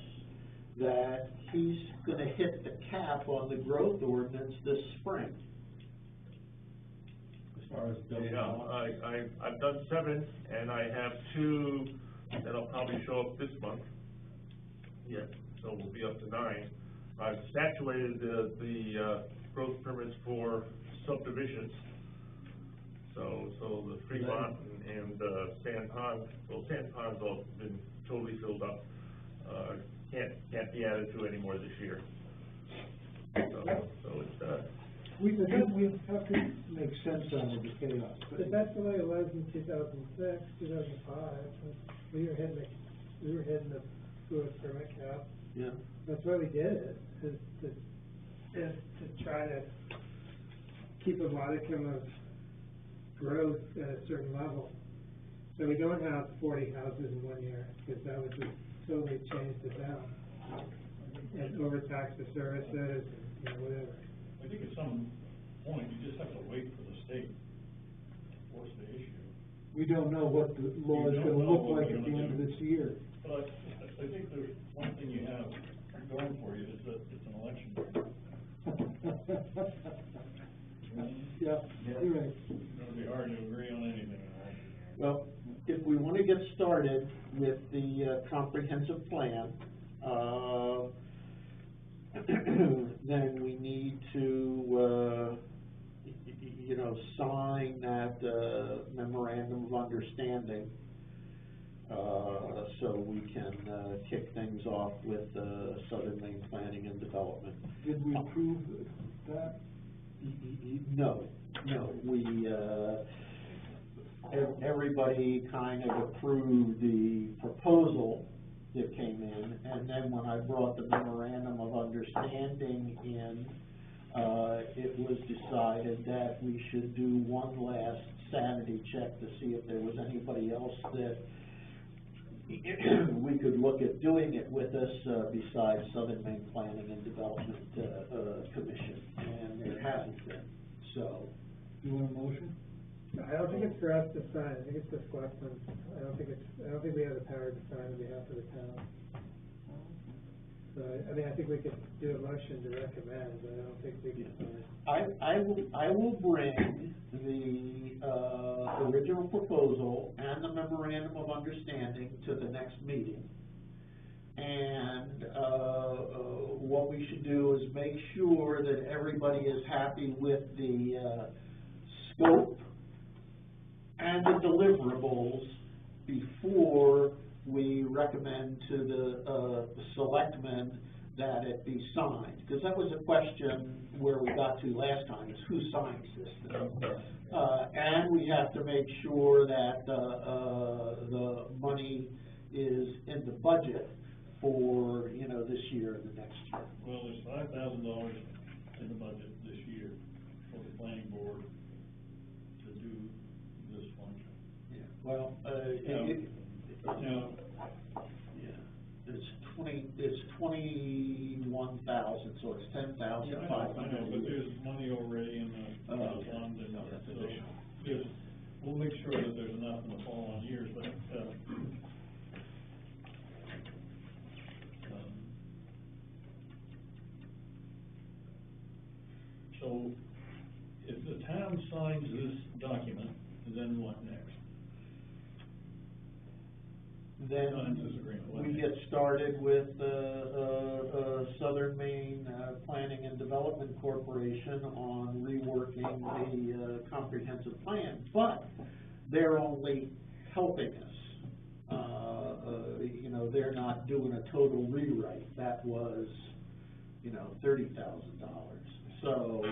J: that he's gonna hit the cap on the growth ordinance this spring.
B: As far as building
I: Yeah,
B: lots.
I: I've done 7, and I have 2 that'll probably show up this month. Yeah, so we'll be up to 9. I've saturated the growth permits for subdivisions. So the Fremont and Sand Pond, well, Sand Pond's all been totally filled up. Can't be added to anymore this year. So it's,
C: We have to make sense out of the chaos.
F: But that's the way it was in 2006, 2005, we were hitting the growth permit cap.
J: Yeah.
F: That's why we did it, is to try to keep a modicum of growth at a certain level. So we don't have 40 houses in 1 year, because that would just totally change the town. And overtax the services, and, you know, whatever.
M: I think at some point, you just have to wait for the state to force the issue.
C: We don't know what the law is
M: You
C: gonna
M: don't know
C: look
M: what
C: like
M: we're
C: at the
M: gonna
C: end of
M: do.
C: this year.
M: But I think there's one thing you have going for you is that it's an election year.
C: Yeah, you're right.
M: It's gonna be hard to agree on anything in an election year.
J: Well, if we want to get started with the comprehensive plan, then we need to, you know, sign that memorandum of understanding, so we can kick things off with Southern Maine Planning and Development.
C: Did we approve that?
J: No, we, everybody kind of approved the proposal that came in, and then when I brought the memorandum of understanding in, it was decided that we should do one last sanity check to see if there was anybody else that we could look at doing it with us, besides Southern Maine Planning and Development, Commission, and there hasn't been, so.
C: You want a motion?
F: I don't think it's for us to sign, I think it's the selectmen. I don't think we have the power to sign on behalf of the town. So, I mean, I think we could do a motion to recommend, but I don't think we can sign.
J: I will bring the, original proposal and the memorandum of understanding to the next meeting. And, what we should do is make sure that everybody is happy with the, scope and the deliverables before we recommend to the selectmen
A: that it be signed, because that was a question where we got to last time, is who signs this thing? And we have to make sure that, the money is in the budget for, you know, this year and the next year.
M: Well, there's $5,000 in the budget this year for the planning board to do this function.
A: Yeah, well,
M: Now,
A: it's 21,000, so it's 10,500.
M: I know, but there's money already in the fund, and so, yes, we'll make sure that there's enough in the following years, but, so, if the town signs this document, then what next?
A: Then
M: Signs this agreement, what
A: we
M: next?
A: get started with, Southern Maine Planning and Development Corporation on reworking the, comprehensive plan, but they're only helping us. You know, they're not doing a total rewrite, that was, you know, $30,000, so,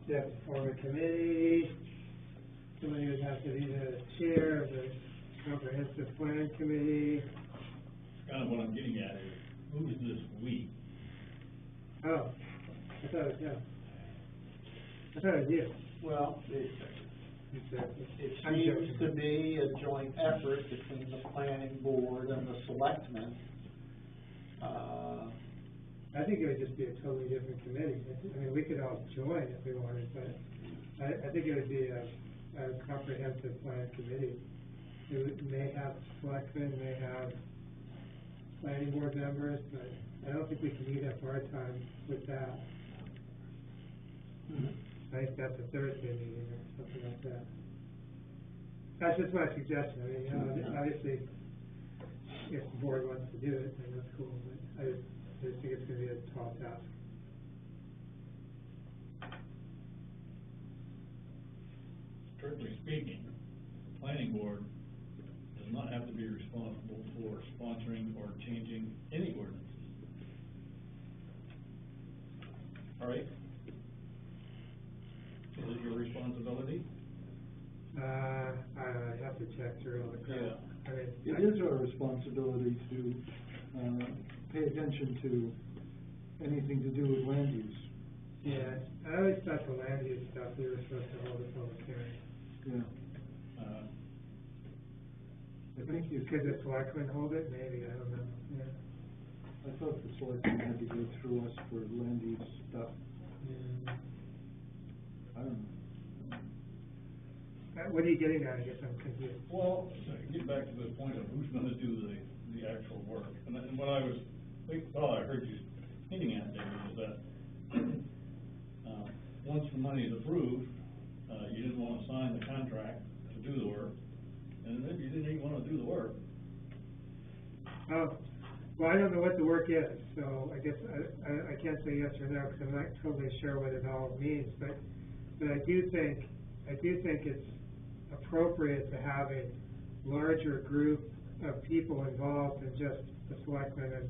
F: You have to form a committee, somebody would have to be the chair of the comprehensive plan committee.
M: Kind of what I'm getting at is, who's this we?
F: Oh, I thought it was, yeah. I thought it was you.
A: well, it
F: I'm
A: seems
F: joking.
A: to be a joint effort between the planning board and the selectmen.
F: I think it would just be a totally different committee. I mean, we could all join if we wanted, but I think it would be a comprehensive plan committee. It may have selectmen, may have planning board members, but I don't think we can eat up our time with that. I think that's a Thursday meeting or something like that. That's just my suggestion. I mean, you know, obviously, if the board wants to do it, then that's cool, but I just think it's gonna be a tall task.
M: Strictly speaking, the planning board does not have to be responsible for sponsoring or changing any ordinances. All right? Is it your responsibility?
F: I have to check through all the crap.
M: Yeah.
F: I mean,
C: It is our responsibility to, pay attention to anything to do with land use.
F: Yeah, I always thought the land use stuff, we were supposed to hold a public hearing.
C: Yeah.
M: Uh,
C: I think you,
F: Could the selectmen hold it? Maybe, I don't know, yeah.
C: I thought the selectmen had to go through us for land use stuff.
F: Yeah.
C: I don't know.
F: What are you getting at? I guess I'm confused.
M: Well, to get back to the point of who's gonna do the actual work, and what I was, I heard you hinting at there is that, once the money is approved, you didn't wanna sign the contract to do the work, and maybe you didn't even wanna do the work.
F: Oh, well, I don't know what the work is, so I guess I can't say yes or no, because I'm not totally sure what it all means, but I do think it's appropriate to have a larger group of people involved than just the selectmen and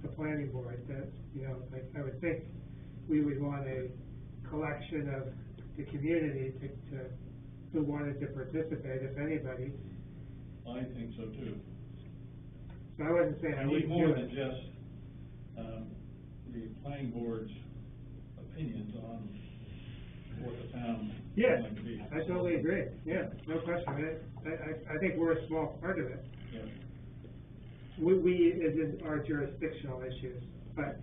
F: the planning board. That, you know, I would think we would want a collection of the community to who wanted to participate, if anybody.
M: I think so too.
F: So I wasn't saying I
M: We need
F: wouldn't
M: more
F: do
M: than
F: it.
M: just, the planning board's opinions on what the town is
F: Yeah,
M: going to be.
F: I totally agree, yeah, no question, I think we're a small part of it.
M: Yeah.
F: We is in our jurisdictional issues, but,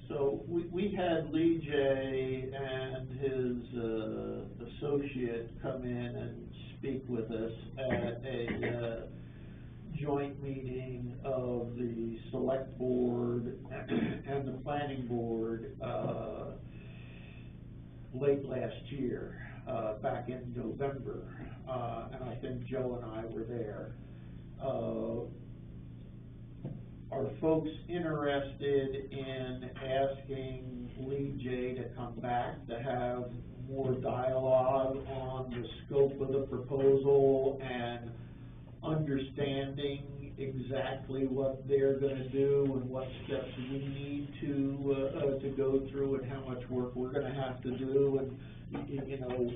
A: So we had Lee J and his, associate come in and speak with us at a, joint meeting of the select board and the planning board, late last year, back in November, and I think Joe and I were there. Are folks interested in asking Lee J to come back to have more dialogue on the scope of the proposal and understanding exactly what they're gonna do and what steps we need to go through and how much work we're gonna have to do and, you know,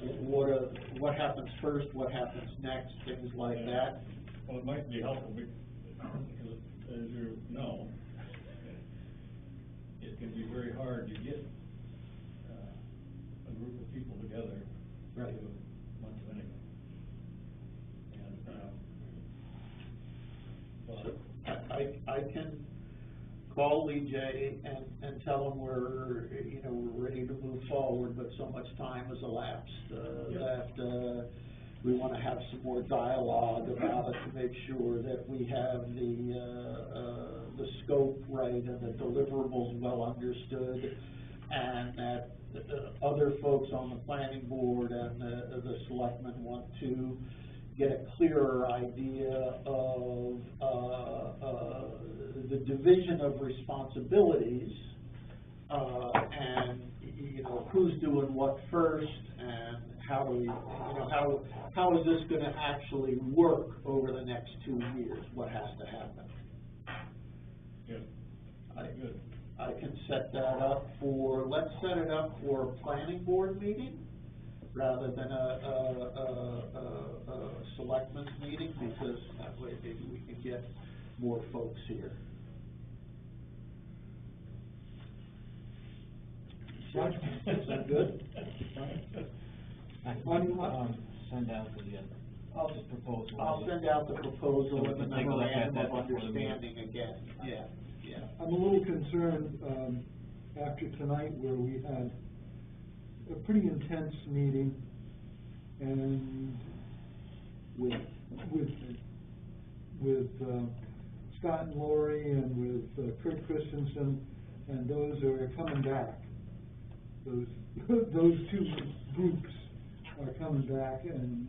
A: what happens first, what happens next, things like that.
M: Well, it might be helpful because, as you know, it can be very hard to get, a group of people together to
A: Right.
M: do much of anything. And,
A: I can call Lee J and tell him we're ready to move forward, but so much time has elapsed, that, we wanna have some more dialogue about it to make sure that we have the scope right and the deliverables well understood, and that other folks on the planning board and the selectmen want to get a clearer idea of, the division of responsibilities, and, you know, who's doing what first, and how do we, how is this gonna actually work over the next 2 years, what has to happen?
M: good, good.
A: I can set that up let's set it up for a planning board meeting, rather than a selectmen's meeting, because that way maybe we can get more folks here. Is that good?
H: Send out the proposal.
A: I'll send out the proposal
H: So we
A: and the
H: can take a look at
A: memorandum
H: that
A: of
H: before the meeting.
A: understanding again, yeah.
C: I'm a little concerned, after tonight where we had a pretty intense meeting and with Scott and Lori and with Kurt Christensen, and those are coming back. Those two groups are coming back, and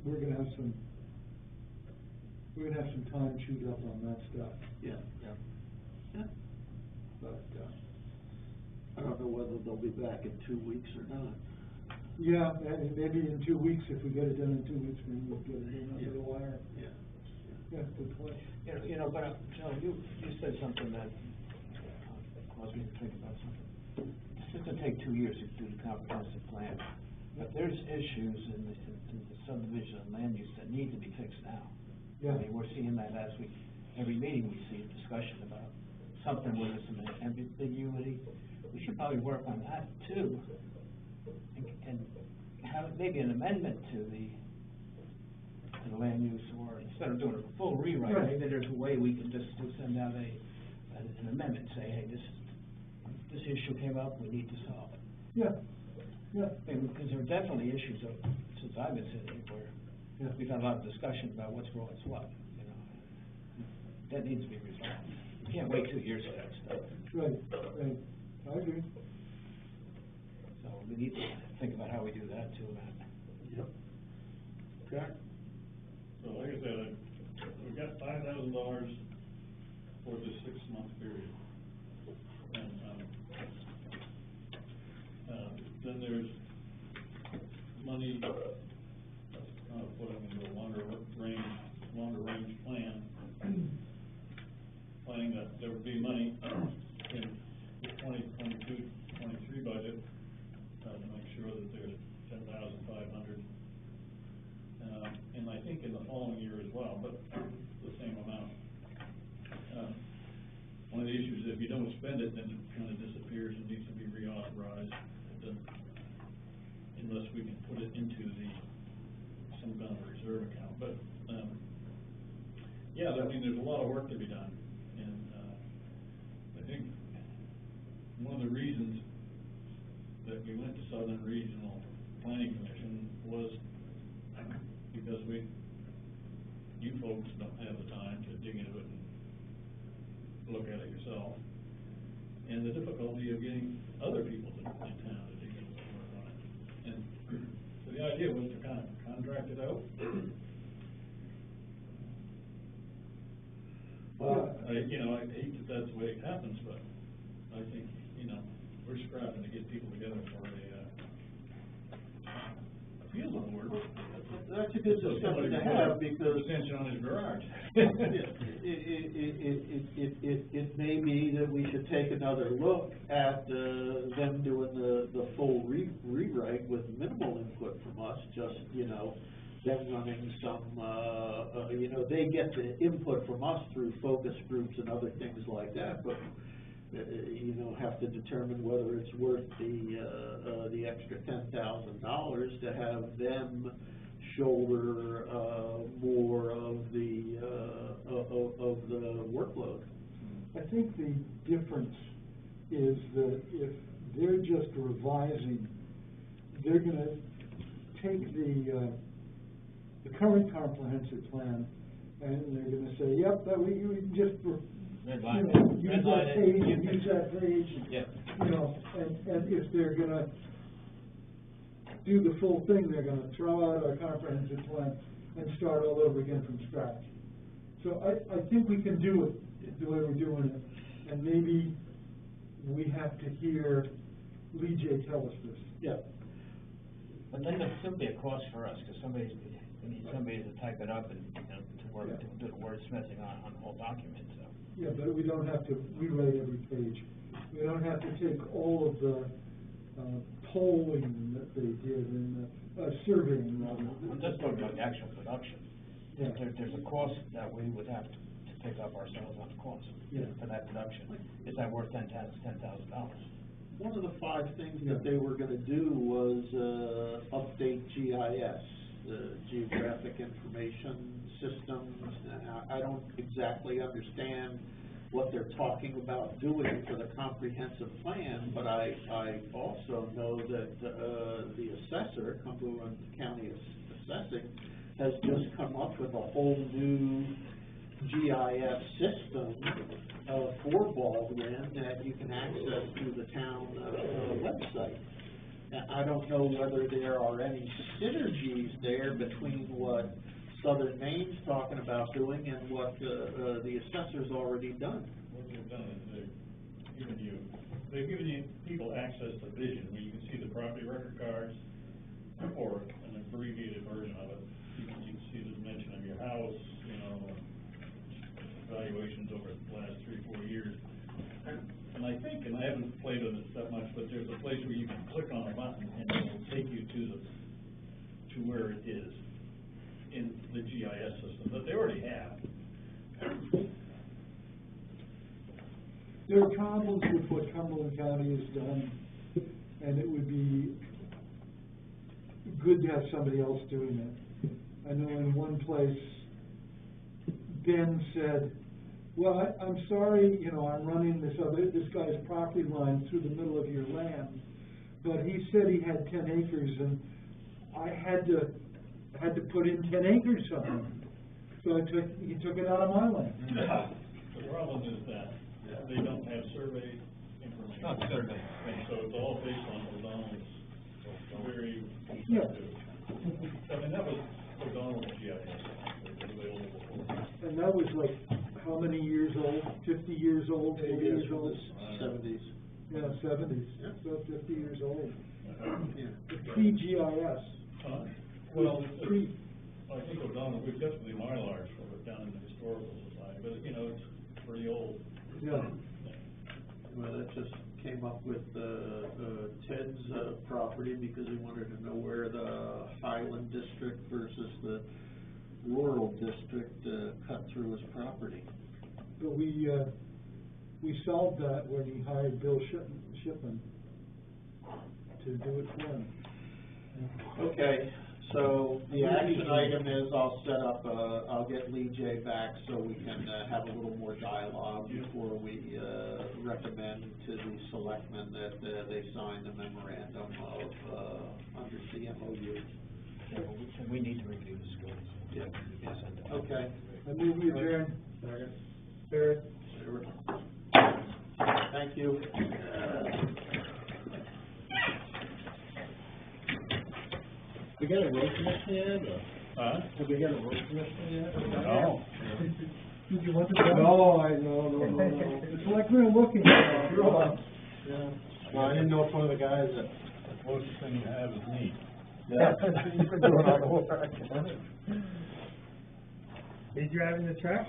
C: we're gonna have some time chewed up on that stuff.
A: Yeah.
C: But,
A: I don't know whether they'll be back in 2 weeks or not.
C: yeah, and maybe in 2 weeks, if we get it done in 2 weeks, maybe we'll get it in under the wire.
A: Yeah.
C: Yeah, good point.
H: But, Joe, you said something that caused me to think about something. It's gonna take 2 years to do the comprehensive plan, but there's issues in the subdivision and land use that need to be fixed now.
C: Yeah.
H: I mean, we're seeing that every meeting we see a discussion about something where there's some ambiguity. We should probably work on that too, and have maybe an amendment to the land use, or instead of doing a full rewrite,
C: Right.
H: maybe there's a way we can just send out an amendment, say, hey, this issue came up, we need to solve it.
C: Yeah.
H: Because there are definitely issues since I've been sitting here where we've had a lot of discussion about what's wrong with what, that needs to be resolved. You can't wait 2 years for that stuff.
C: Right, I agree.
H: So we need to think about how we do that too, Matt.
A: Yep. Okay.
M: So like I said, we've got $5,000 for this 6-month period. And, then there's money, putting into a longer range plan, planning that there would be money in the 2022-23 budget, to make sure that there's 10,500. And I think in the following year as well, but the same amount. One of the issues is if you don't spend it, then it kind of disappears and needs to be reauthorized, unless we can put it into some kind of reserve account. But, yeah, I mean, there's a lot of work to be done, and, I think one of the reasons that we went to Southern Regional Planning Commission was because you folks don't have the time to dig into it and look at it yourself, and the difficulty of getting other people in town to dig into it and work on it. And so the idea was to kind of contract it out.
A: Well,
M: I hate that that's the way it happens, but I think, we're scrapping to get people together for a field on board.
A: That's a good discussion to have, because.
M: Extension on his garage.
A: It may be that we should take another look at, them doing the full rewrite with minimal input from us, just, them running some, they get the input from us through focus groups and other things like that, but, have to determine whether it's worth the extra $10,000 to have them shoulder, more of the workload.
C: I think the difference is that if they're just revising, they're gonna take the current comprehensive plan, and they're gonna say, yep, that we just, use that page, and use that page.
H: Yeah.
C: And if they're gonna do the full thing, they're gonna throw out our comprehensive plan and start all over again from scratch. So I think we can do it the way we're doing it, and maybe we have to hear Lee J tell us this.
A: Yeah.
H: But then there'll still be a cost for us, because we need somebody to type it up and, to work,
C: Yeah.
H: to do the wordsmithing on the whole document, so.
C: Yeah, but we don't have to rewrite every page. We don't have to take all of the, polling that they did and, surveying, rather.
H: I'm just talking about the actual production.
C: Yeah.
H: There's a cost that we would have to pick up ourselves on the cost
C: Yeah.
H: for that production. Is that worth $10,000?
A: One of the 5 things that they were gonna do was, update GIS, the Geographic Information Systems. I don't exactly understand what they're talking about doing for the comprehensive plan, but I also know that, the assessor, Cumberland County Assessing, has just come up with a whole new GIS system, for Baldwin that you can access through the town, website. Now, I don't know whether there are any synergies there between what Southern Maine's talking about doing and what the assessor's already done.
M: What they've done is they've given you people access to Vision, where you can see the property record cards, or an abbreviated version of it. You can see the dimension of your house, evaluations over the last 3-4 years. And I think, and I haven't played with it that much, but there's a place where you can click on a button and it'll take you to where it is in the GIS system that they already have.
C: There are problems with what Cumberland County has done, and it would be good to have somebody else doing it. I know in one place, Ben said, well, I'm sorry, I'm running this guy's property line through the middle of your land, but he said he had 10 acres, and I had to put in 10 acres on him. So he took it out of my land.
M: The problem is that they don't have survey information.
H: Not survey.
M: And so it's all based on O'Donnell's very.
C: Yeah.
M: I mean, that was O'Donnell's GIS, that was available before.
C: And that was like, how many years old? 50 years old, 40 years old?
A: 70s.
C: Yeah, 70s,
A: Yeah.
C: so 50 years old.
A: Yeah.
C: The pre-GIS.
M: Well, I think O'Donnell, we've got the Mylars for it down in the Historical Society, but, it's pretty old.
C: Yeah.
A: Well, that just came up with, Ted's, property, because he wanted to know where the Highland District versus the rural district, cut through his property.
C: But we solved that when he hired Bill Shipman to do it for him.
A: Okay, so the action item is I'll get Lee J back so we can, have a little more dialogue before we, recommend to the selectmen that, they sign the memorandum of, under CMOU.
H: Yeah, but we need to review the schools.
A: Yeah.
H: Yes, and-
A: Okay.
C: I move we adjourn. Barrett.
A: Thank you.
K: We got a road commission yet, or?
M: Huh?
K: Have we got a road commission yet?
M: No.
C: Did you want to? No, no. It's like we're looking.
B: Well, I didn't know if one of the guys that,
M: The closest thing you have is me.
L: Yeah, you've been doing all the work.
F: Are you driving the truck?